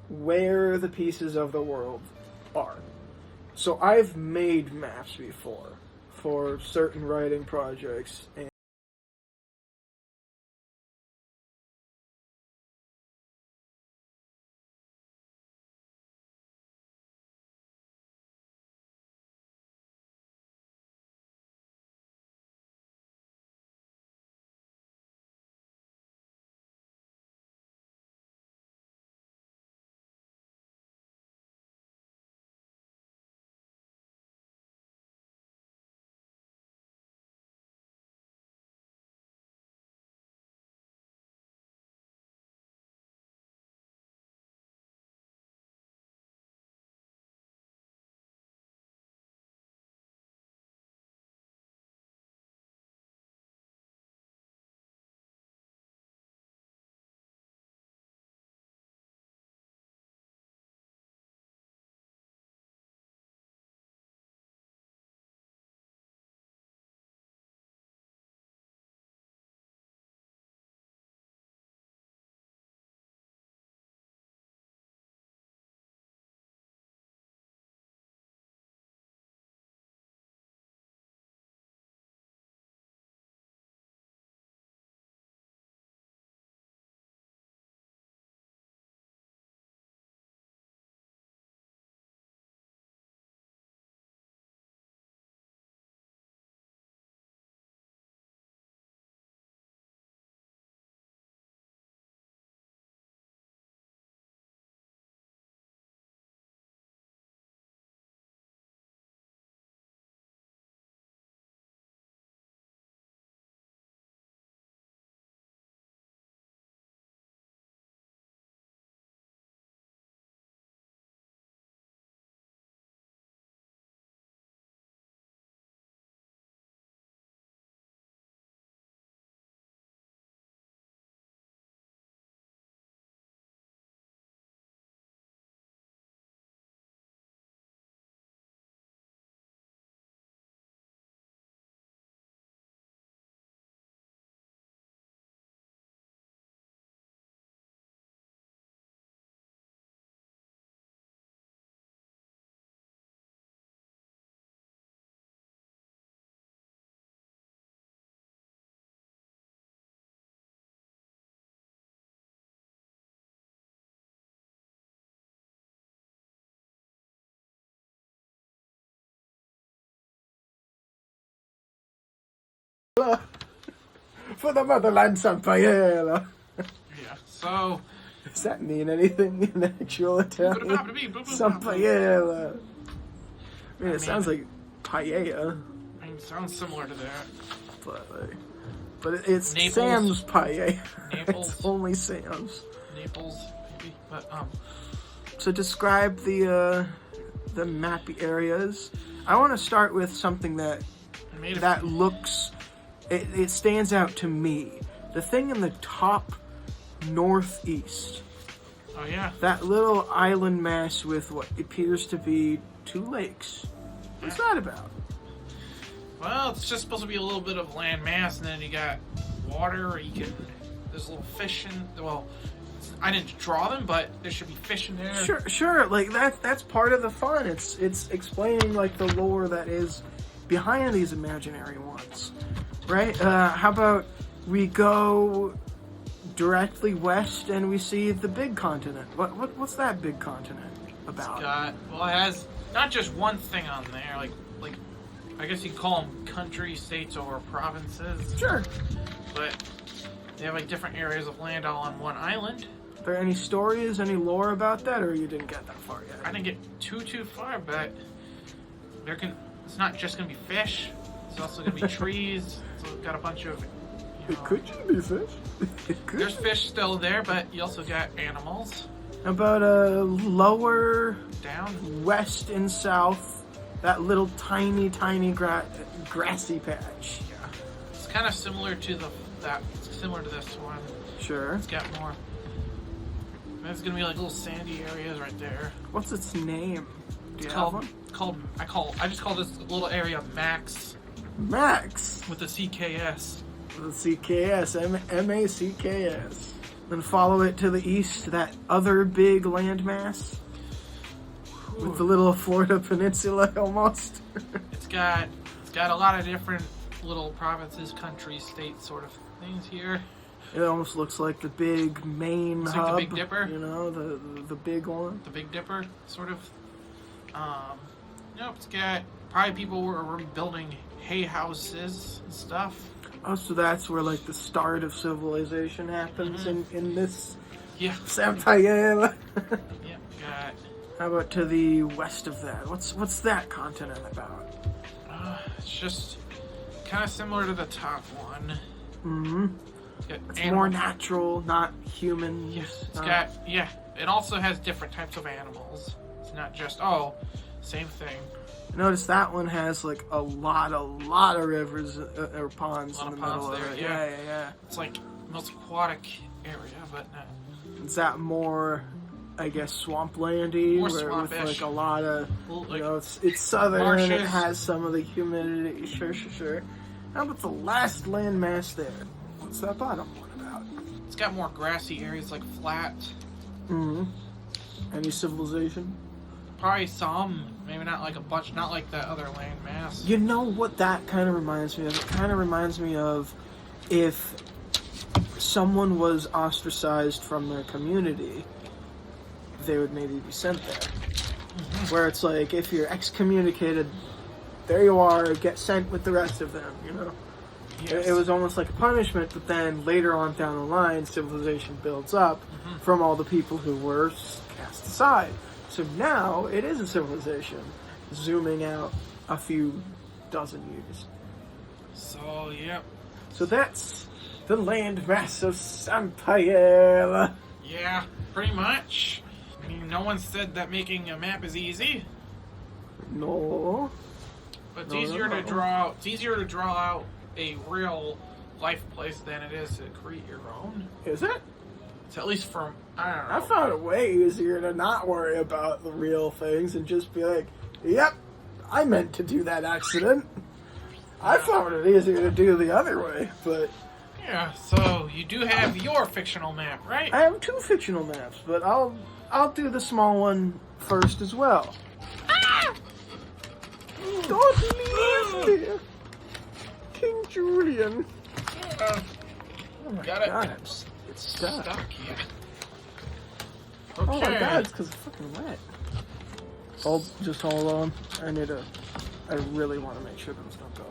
where the pieces of the world are. So I've made maps before for certain writing projects, and For the motherland, San Paella. Yeah. So. Does that mean anything in actual Italian? San Paella. I mean, it sounds like paella. I mean, it sounds similar to that. But it's Naples. Sam's paella. Naples. It's only Sam's. Naples, maybe. But So describe the mappy areas. I want to start with something that looks. It stands out to me. The thing in the top northeast. Oh yeah. That little island mass with what appears to be 2 lakes. What's that about? Well, it's just supposed to be a little bit of land mass, and then you got water. There's little fish in. Well, I didn't draw them, but there should be fish in there. Sure. Like that's part of the fun. It's explaining like the lore that is behind these imaginary ones, right? How about we go directly west and we see the big continent? What's that big continent about? It has not just one thing on there. Like I guess you call them country, states, or provinces. Sure. But they have like different areas of land all on one island. Are there any stories, any lore about that, or you didn't get that far yet? I didn't get too far, but it's not just gonna be fish. It's also gonna be trees. So we've got a bunch of. It could just be fish. There's fish still there, but you also got animals. How about lower down west and south? That little tiny grassy patch. Yeah, it's kind of similar to similar to this one. Sure. It's got more. There's gonna be like little sandy areas right there. What's its name? I just call this little area Max. Max. With the CKS. With the CKS, MACKS. Then follow it to the east, that other big landmass. With the little Florida peninsula almost. It's got a lot of different little provinces, countries, states sort of things here. It almost looks like the big main hub. Like the Big Dipper. You know, the big one. The Big Dipper, sort of. It's got probably people were building hay houses and stuff. Oh, so that's where like the start of civilization happens in this. Yeah. San Paella. Yeah. Got. How about to the west of that? What's that continent about? It's just kind of similar to the top one. Mm-hmm. It's more natural, not human. Yes. It also has different types of animals. It's not just same thing. Notice that one has like a lot of rivers or ponds in the middle of it. Yeah. It's like the most aquatic area, but is that more, I guess, swamplandy, more with swampish. like a lot of, it's southern marshes. and it has some of the humidity. Sure. How about the last landmass there? What's that bottom one about? It's got more grassy areas, like flat. Mm-hmm. Any civilization? Probably some, maybe not like a bunch, not like that other landmass. You know what that kind of reminds me of? It kind of reminds me of if someone was ostracized from their community, they would maybe be sent there. Mm-hmm. Where it's like, if you're excommunicated, there you are, get sent with the rest of them, you know? Yes. It was almost like a punishment, but then later on down the line, civilization builds up from all the people who were cast aside. So now it is a civilization, zooming out a few dozen years. So, yep. So that's the landmass of San Paella. Yeah, pretty much. I mean, no one said that making a map is easy. No. But it's easier to draw out. It's easier to draw out a real life place than it is to create your own. Is it? It's at least from, I don't know. I found it way easier to not worry about the real things and just be like, yep, I meant to do that accident. I found it easier to do the other way, but... Yeah, so you do have your fictional map, right? I have 2 fictional maps, but I'll do the small one first as well. Ah! Don't leave me! King Julian. Oh my God, it's stuck. Yeah. Okay. Oh my god, it's because it's fucking wet. Just hold on. I really want to make sure those don't go.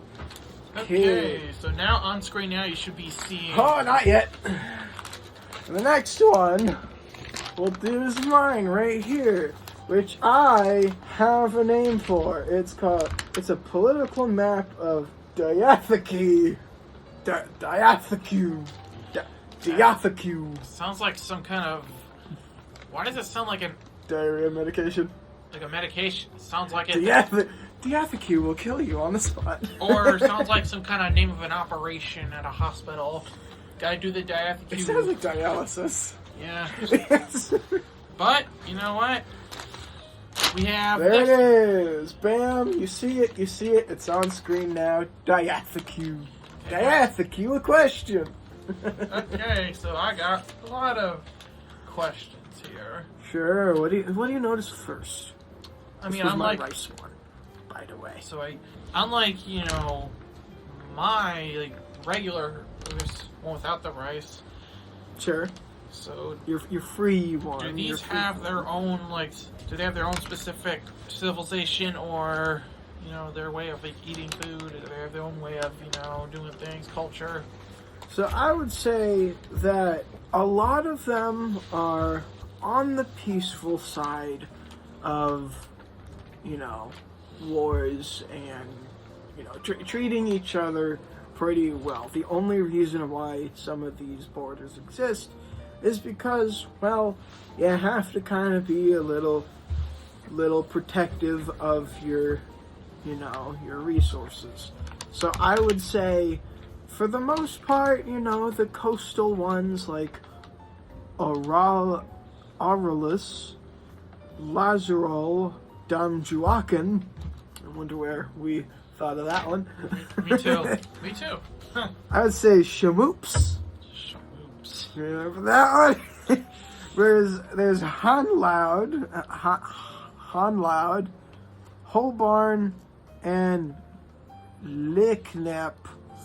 Okay, so now on screen now you should be seeing. Oh, not yet. The next one we'll do is mine right here, which I have a name for. It's a political map of Diatheke. Diatheke. Diatheke. Sounds like some kind of. Why does it sound like Diarrhea medication. like a medication? It sounds like it. Diatheke will kill you on the spot. Or sounds like some kind of name of an operation at a hospital. Gotta do the diatheke. It sounds like dialysis. Yeah. Yes. But, you know what? We have There this. it is. Bam. You see it. It's on screen now. Diatheke. Diatheke, a question. Okay, so I got a lot of questions here. Sure. What do you notice first? I mean, This was unlike my rice one, by the way. so unlike my regular one without the rice. Sure. So Your free one. do your these free have one. their own do they have their own specific civilization or their way of eating food? Do they have their own way of doing things, culture? So I would say that a lot of them are on the peaceful side of, wars and, treating each other pretty well. The only reason why some of these borders exist is because, well, you have to kind of be a little protective of your resources. So I would say, for the most part, the coastal ones like Aurelus, Lazaro, Damjuakan. I wonder where we thought of that one. Me too. Me too. Huh. I would say Shamoops. Oops. Remember that one? There's Hanloud, Holbarn, and Licknep.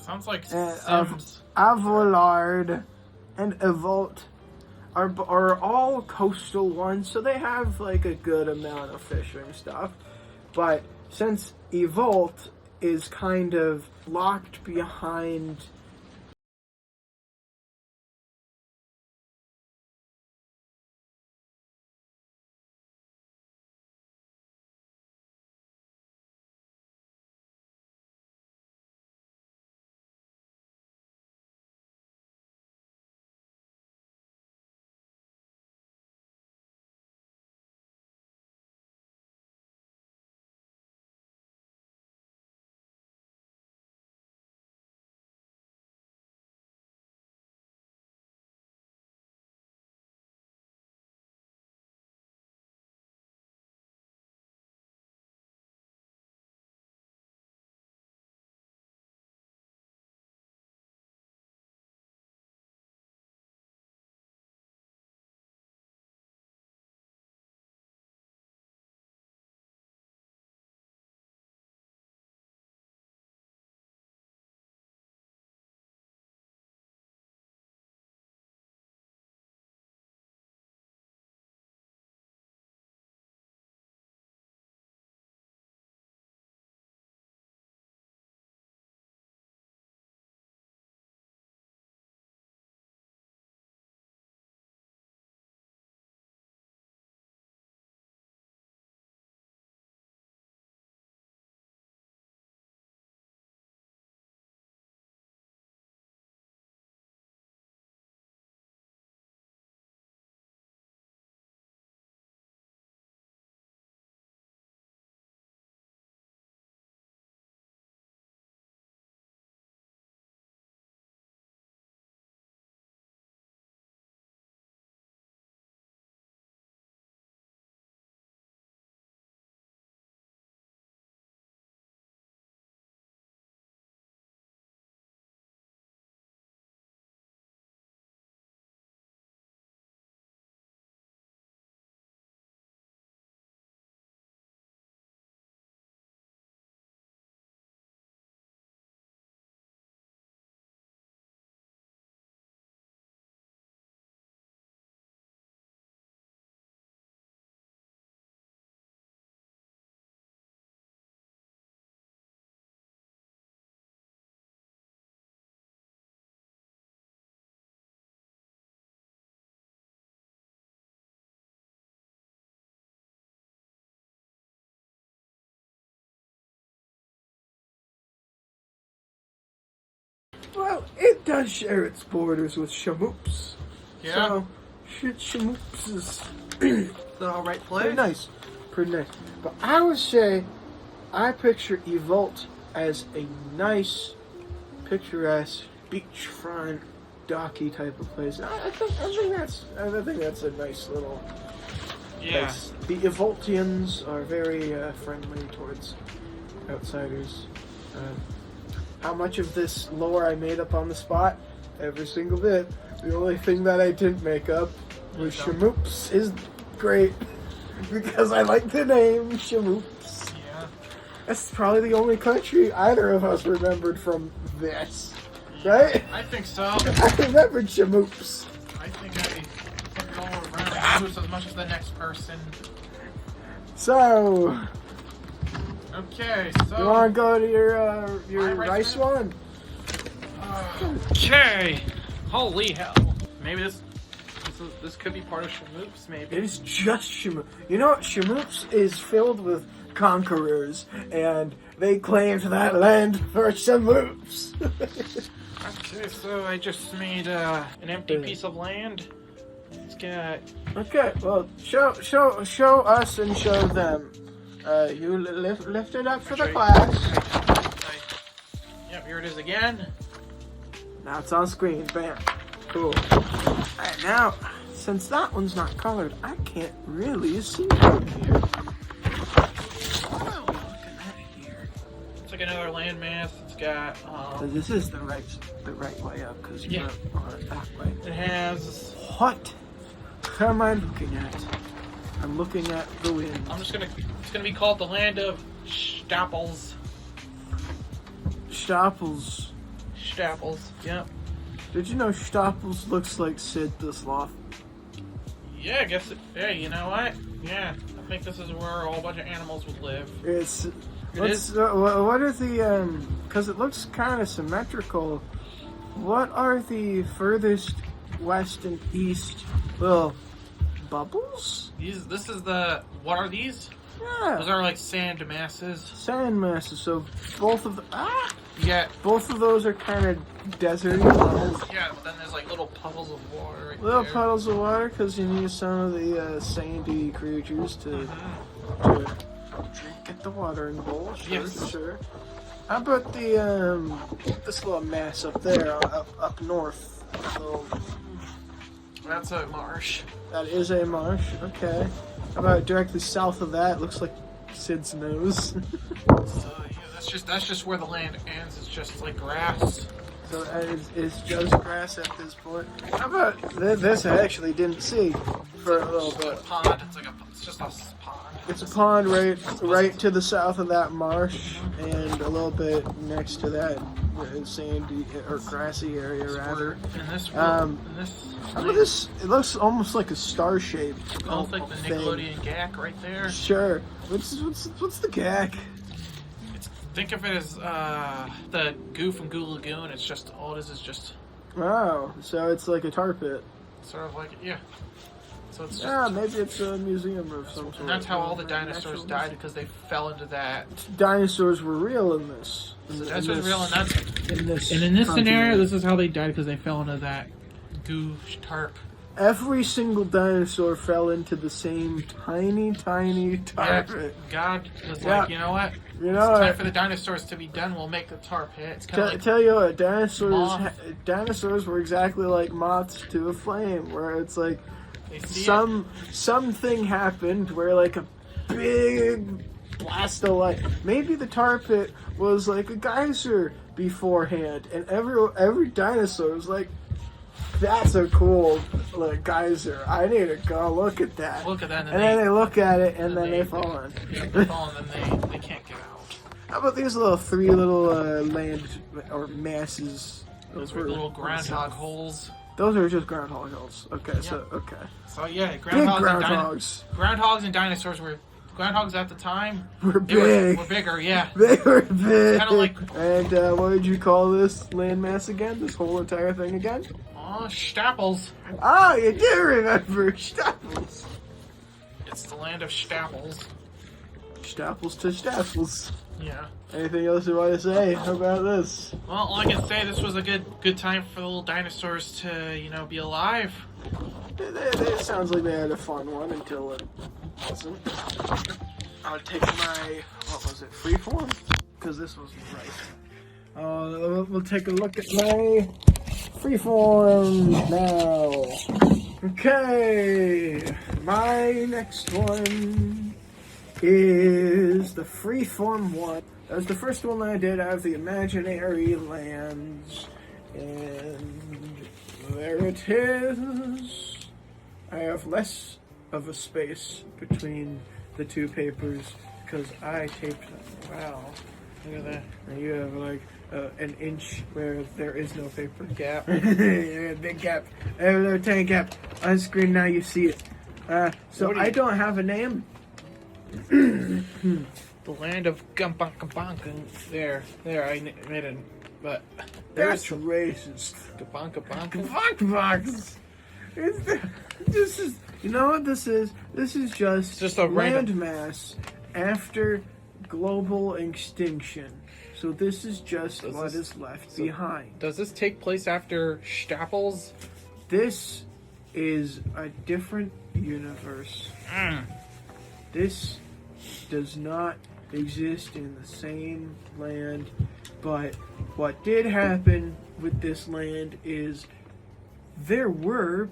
Sounds like Of Sims. Avolard and Evolt are all coastal ones, so they have a good amount of fishing stuff. But since Evolt is kind of locked behind Well, it does share its borders with Shamoops. Yeah. So, Shamoops is The alright place? pretty nice. Pretty nice. But I would say, I picture Evolt as a nice, picturesque, beachfront, docky type of place. I think that's a nice little Yeah. place. The Evoltians are very friendly towards outsiders. How much of this lore I made up on the spot? Every single bit. The only thing that I didn't make up was Shamoops is great because I like the name Shamoops. Yeah. That's probably the only country either of us remembered from this, right? I think so. I remembered Shamoops. I think I put it all around as much as the next person. So, Okay, so. you want to go to your My rice rice one? Okay. Holy hell. Maybe this could be part of Shamoops, maybe. It is just Shamoops. You know what? Shamoops is filled with conquerors, and they claimed that land for Shamoops. Okay, so I just made an empty piece of land. It's got. Okay, well, show us and show them. You lift it up for the class. Yep, here it is again. Now it's on screen. Bam. Cool. Alright, now, since that one's not colored, I can't really see from here. What are we looking at here? It's like another landmass. It's got. So this is the right way up because you're on it that way. It has. What am I looking at? I'm looking at the wind. It's gonna be called the land of Staples. Staples. Staples. Yep. Did you know Staples looks like Sid the Sloth? Yeah, I guess. Hey, you know what? Yeah, I think this is where a whole bunch of animals would live. It's. It is. What are the because it looks kind of symmetrical. What are the furthest west and east little bubbles? This is the. What are these? Yeah. Those are like sand masses. Sand masses. So both of the Yeah. both of those are kind of deserty bubbles. Yeah, but then there's like little puddles of water right Little there. puddles of water because you need some of the sandy creatures to get the water in the bowl. Sure, Yes. sure. How about the this little mass up there, up north? So That's a marsh. that is a marsh. Okay. How about directly south of that? Looks like Sid's nose. So yeah, that's just where the land ends. It's just like grass. So it's just grass at this point. How about this? I actually didn't see for a little It's a bit. pond. It's just a pond. It's a pond right to the south of that marsh, and a little bit next to that sandy or grassy area rather. In this. How about this? It looks almost like a star shape. Almost like the Nickelodeon GAC right there. Sure. What's the gag? Think of it as the goo from Goo Lagoon. It's just all it is just Oh, so it's like a tar pit. sort of like yeah. So it's just, Yeah, maybe it's a museum of some sort. and that's how all the Natural dinosaurs died because they fell into that. Dinosaurs were real in this. So that's what's real, and that's in this. and in this scenario, continent. this is how they died because they fell into that goo tarp. Every single dinosaur fell into the same tiny tar pit. God was Yeah. like, you know what? You It's know, time for the dinosaurs to be done. We'll make the tar pit. It's kind of like tell you what, moth. dinosaurs were exactly like moths to a flame, where it's like they see something happened where like a big blast of light. Maybe the tar pit was like a geyser beforehand, and every dinosaur was like, "That's a cool like geyser. I need to go look at that." Look at that, and then they look at it, and then they they- fall in. Yeah, they fall and then they can't get out. How about these three little land or masses? Those were little groundhog holes. Those are just groundhog holes. Okay, so okay. So yeah, Big groundhogs. groundhogs. Groundhogs and dinosaurs were groundhogs at the time. We're They were big. bigger, yeah. They were big. Kinda like- And what did you call this landmass again? This whole entire thing again? Oh, Staples. Oh, you do remember Staples. It's the land of Staples. Staples to staples. Yeah. Anything else you want to say about this? Well, all I can say, this was a good time for the little dinosaurs to, be alive. It sounds like they had a fun one until it wasn't. I'll take my, what was it, freeform? Because this wasn't right. We'll take a look at my freeform now. Okay, my next one is the freeform one. That was the first one I did out of the imaginary lands. And there it is. I have less of a space between the two papers because I taped them. Wow. Look at that. And you have like an inch where there is no paper. Gap. Big gap. I have a little tiny gap. On screen now you see it. So I don't have a name. The land of Gumbankabanka. There, I made it. But That's racist. Gumbankabanka. This is, you know what this is? This is just a random landmass after global extinction. So this is just what is left behind. Does this take place after Staples? This is a different universe. This does not exist in the same land, but what did happen with this land is there were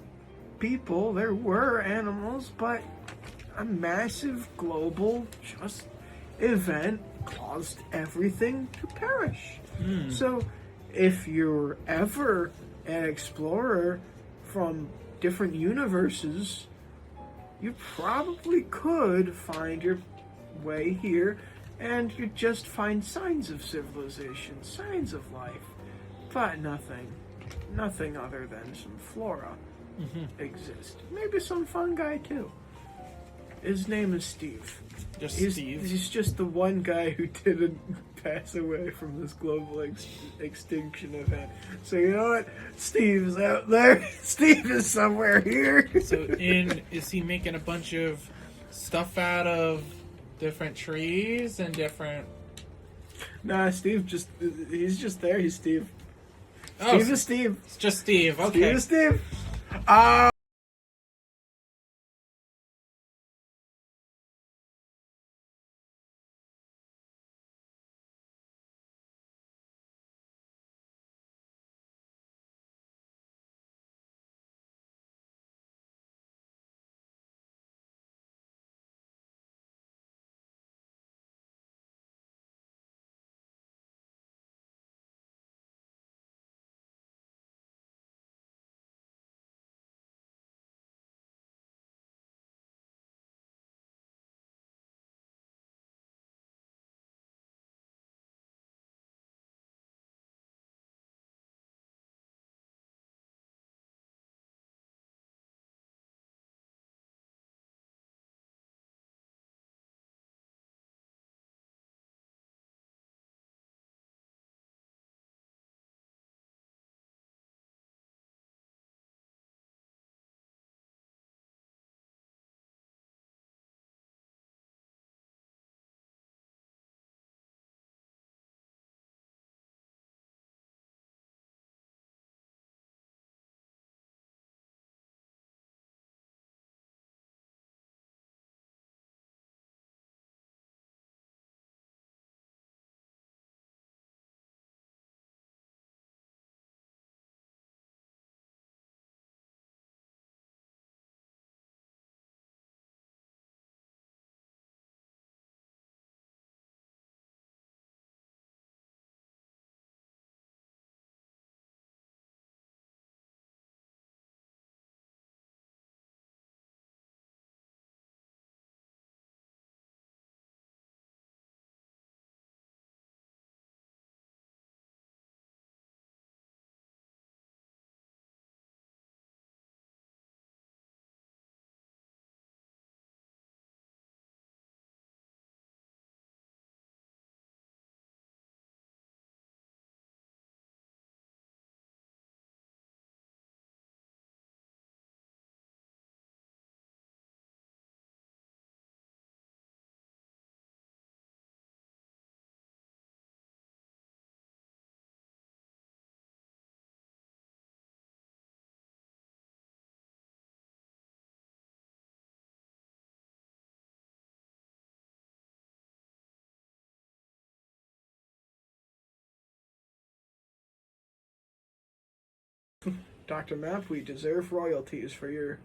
people, there were animals, but a massive global just event caused everything to perish. So if you're ever an explorer from different universes, you probably could find your way here and you just find signs of civilization, signs of life, but nothing other than some flora exist. Maybe some fungi too. His name is Steve. Steve. He's just the one guy who didn't pass away from this global extinction event. So you know what? Steve's out there. Steve is somewhere here. So is he making a bunch of stuff out of different trees and different... Nah, Steve he's just there. He's Steve. Oh, Steve is Steve. It's just Steve. Okay. Steve is Steve. Dr. Map, we deserve royalties for your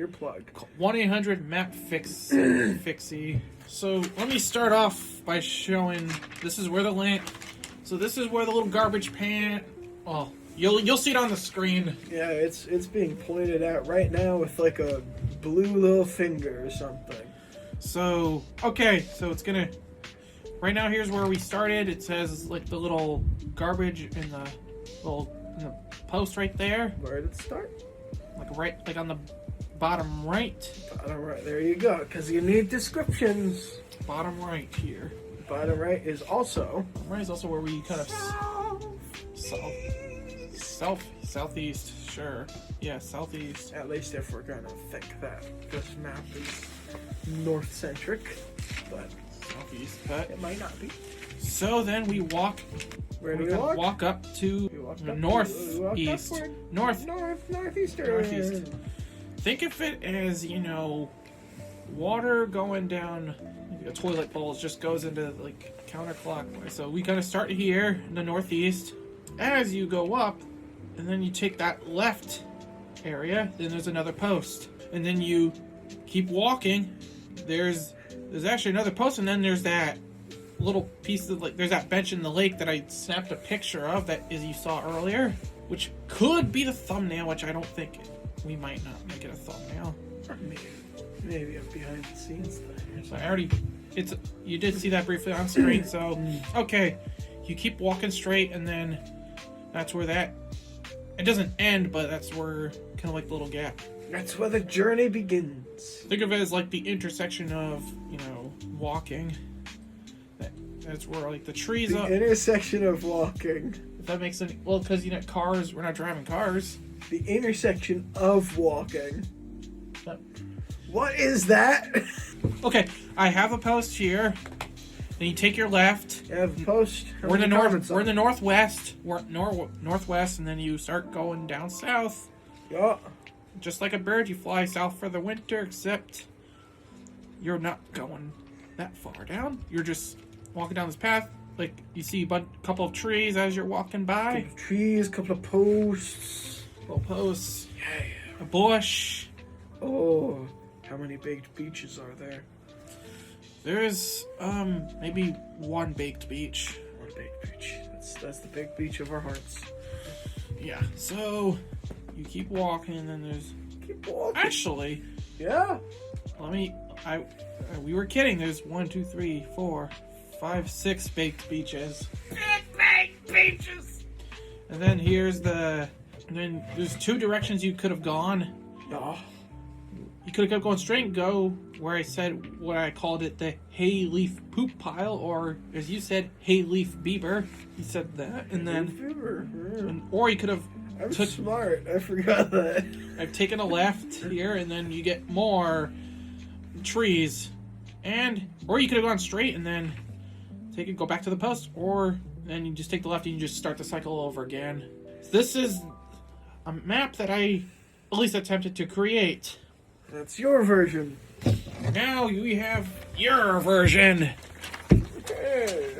plug. 1-800-MAP-FIXIE. So let me start off by showing, this is where the little garbage pan, well, you'll see it on the screen. Yeah, it's being pointed at right now with like a blue little finger or something. So, okay, so it's gonna, right now here's where we started. It says like the little garbage in the post right there. Where did it start? Like on the bottom right. Bottom right, there you go, because you need descriptions. Bottom right here. Bottom right is also where we kind of southeast, sure. Yeah, southeast. At least if we're gonna think that this map is north-centric, but Southeast, but it might not be. So then we walk. Where do we kind of walk? walk up to northeast. Northeast. Think of it as, water going down. A toilet bowl just goes into like counterclockwise. So we gotta start here in the northeast. As you go up, and then you take that left area, then there's another post. And then you keep walking, there's actually another post, and then there's that little piece of, like, there's that bench in the lake that I snapped a picture of that, as you saw earlier, which could be the thumbnail, which I don't think we might not make it a thumbnail. Or maybe a behind the scenes thing. So you did see that briefly on screen, so, okay, you keep walking straight, and then that's where it doesn't end, but that's where, kind of like the little gap. That's where the journey begins. Think of it as like the intersection of, walking. That's where like the trees The intersection of walking. If that makes any, well, because cars, we're not driving cars. The intersection of walking. But, what is that? okay, I have a post here. Then you take your left. You have a post. We're in the northwest. We're northwest, and then you start going down south. Yeah. Just like a bird, you fly south for the winter, except you're not going that far down. You're just walking down this path. Like, you see a couple of trees as you're walking by. Couple of trees, couple of posts. Little posts. Yeah. A bush. Oh, how many baked beaches are there? There's, maybe one baked beach. One baked beach. That's the big beach of our hearts. Yeah, so you keep walking, and then there's... Keep walking. Actually... Yeah. We were kidding. There's 1, 2, 3, 4, 5, 6 baked beaches. 6 baked beaches! And then then there's 2 directions you could have gone. Oh. You could have kept going straight and go where I said, what I called it, the hay leaf poop pile, or as you said, hay leaf beaver. You said that, and then, or you could have. I'm smart. I forgot that. I've taken a left here, and then you get more trees, or you could have gone straight and then go back to the post, or then you just take the left and you just start the cycle over again. This is a map that I at least attempted to create. That's your version. Now we have your version. Hey,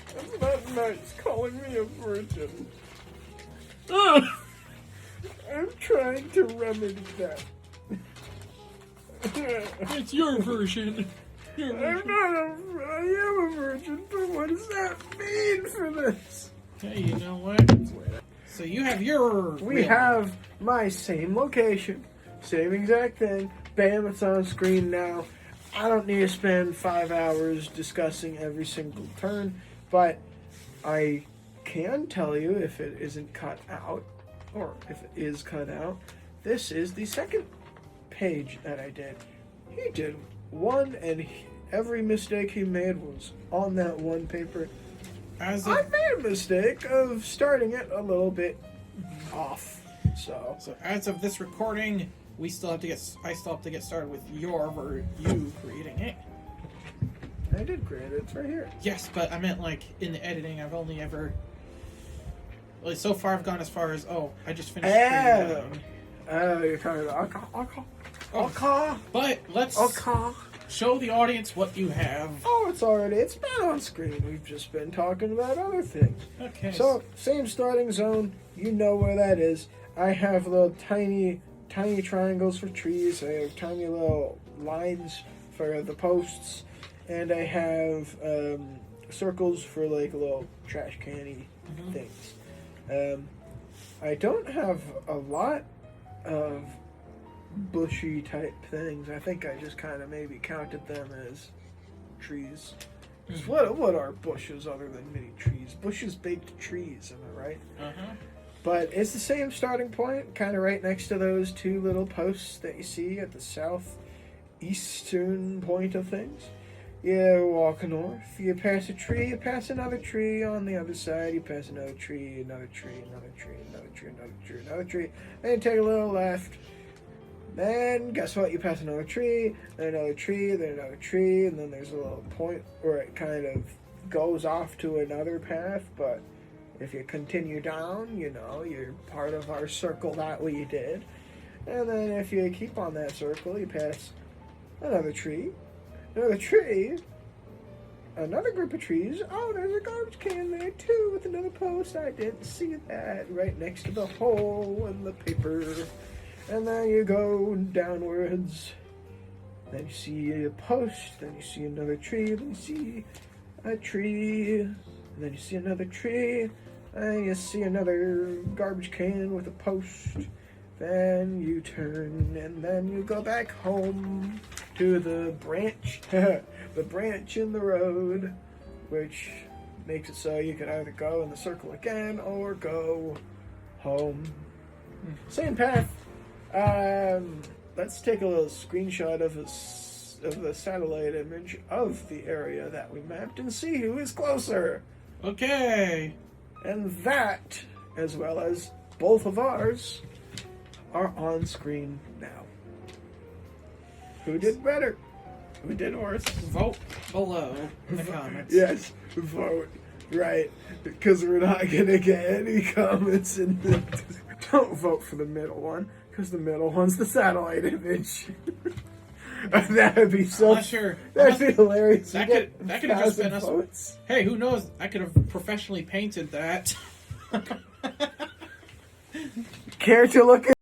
that's not nice calling me a virgin. I'm trying to remedy that. It's your version. I am a virgin, but what does that mean for this? Hey, you know what? So you have your... We have my same location, same exact thing. Bam, it's on screen now. I don't need to spend 5 hours discussing every single turn, but I can tell you if it isn't cut out, or if it is cut out. This is the second page that I did. He did one, and every mistake he made was on that one paper. I made a mistake of starting it a little bit off. So as of this recording, I still have to get started with you creating it. I did create it. It's right here. Yes, but I meant like in the editing, I've only ever... Like, so far I've gone as far as, I just finished creating. You're talking about okay. But let's show the audience what you have. Oh, it's been on screen. We've just been talking about other things. Okay. So, same starting zone. You know where that is. I have little tiny triangles for trees. I have tiny little lines for the posts, and I have circles for like little trash canny things. I don't have a lot of bushy type things. I think I just kind of maybe counted them as trees. 'Cause what are bushes other than mini trees? Bushes baked trees, am I right? But it's the same starting point, kind of right next to those two little posts that you see at the southeastern point of things. You walk north, you pass a tree, you pass another tree. On the other side, you pass another tree, another tree, another tree, another tree, another tree, another tree. Then you take a little left. Then, guess what? You pass another tree, then another tree, then another tree, and then there's a little point where it kind of goes off to another path, but if you continue down, you know, you're part of our circle that we did. And then if you keep on that circle, you pass another tree, another tree, another group of trees. Oh, there's a garbage can there too with another post. I didn't see that right next to the hole in the paper. And then you go downwards. Then you see a post. Then you see another tree. Then you see a tree. And then you see another tree. And you see another garbage can with a post. Then you turn and then you go back home to the branch. The branch in the road, which makes it so you can either go in the circle again or go home. Same path. Let's take a little screenshot of the satellite image of the area that we mapped and see who is closer. Okay. And that, as well as both of ours, are on screen now. Who did better? Who did worse? Vote below in the comments. Yes, vote. Right. Because we're not going to get any comments in the... Don't vote for the middle one, because the middle one's the satellite image. That would be so... That'd be hilarious. That could have just been us. Votes. Hey, who knows? I could have professionally painted that. Care to look at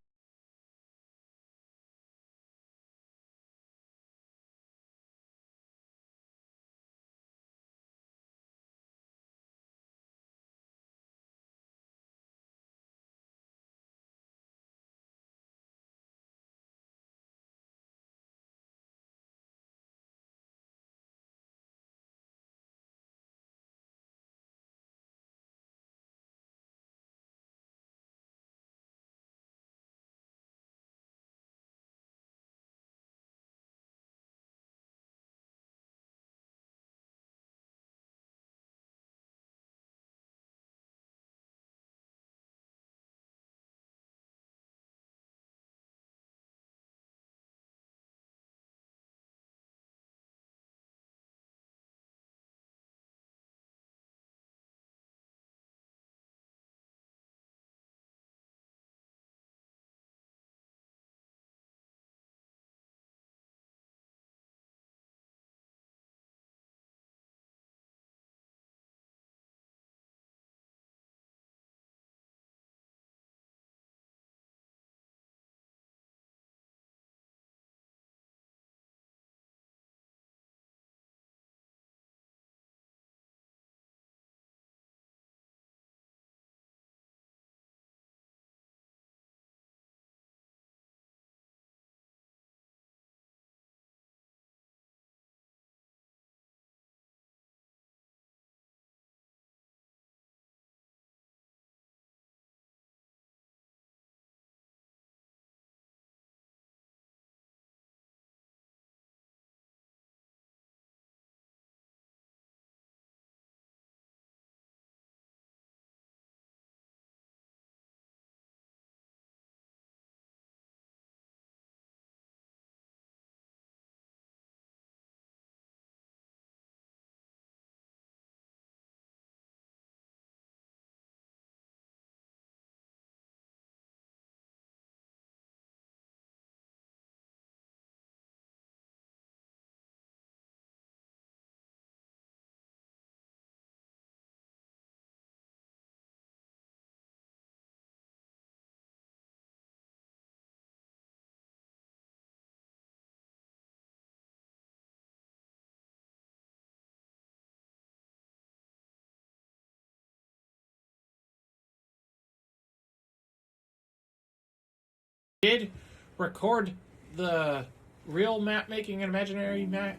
Did record the real map making and imaginary map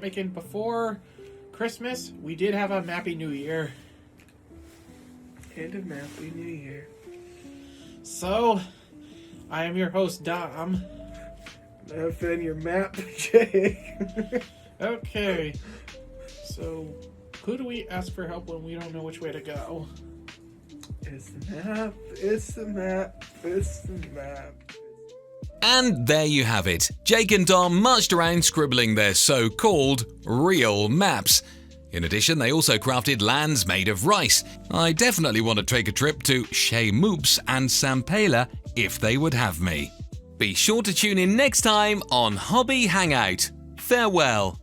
making before Christmas. We did have a Mappy New Year. And a Mappy New Year. So, I am your host, Dom. I've been your map, Jay. Okay. So, who do we ask for help when we don't know which way to go? It's the map, it's the map, it's the map. And there you have it. Jake and Dom marched around scribbling their so-called real maps. In addition, they also crafted lands made of rice. I definitely want to take a trip to Chez Moops and Sampela if they would have me. Be sure to tune in next time on Hobby Hangout. Farewell.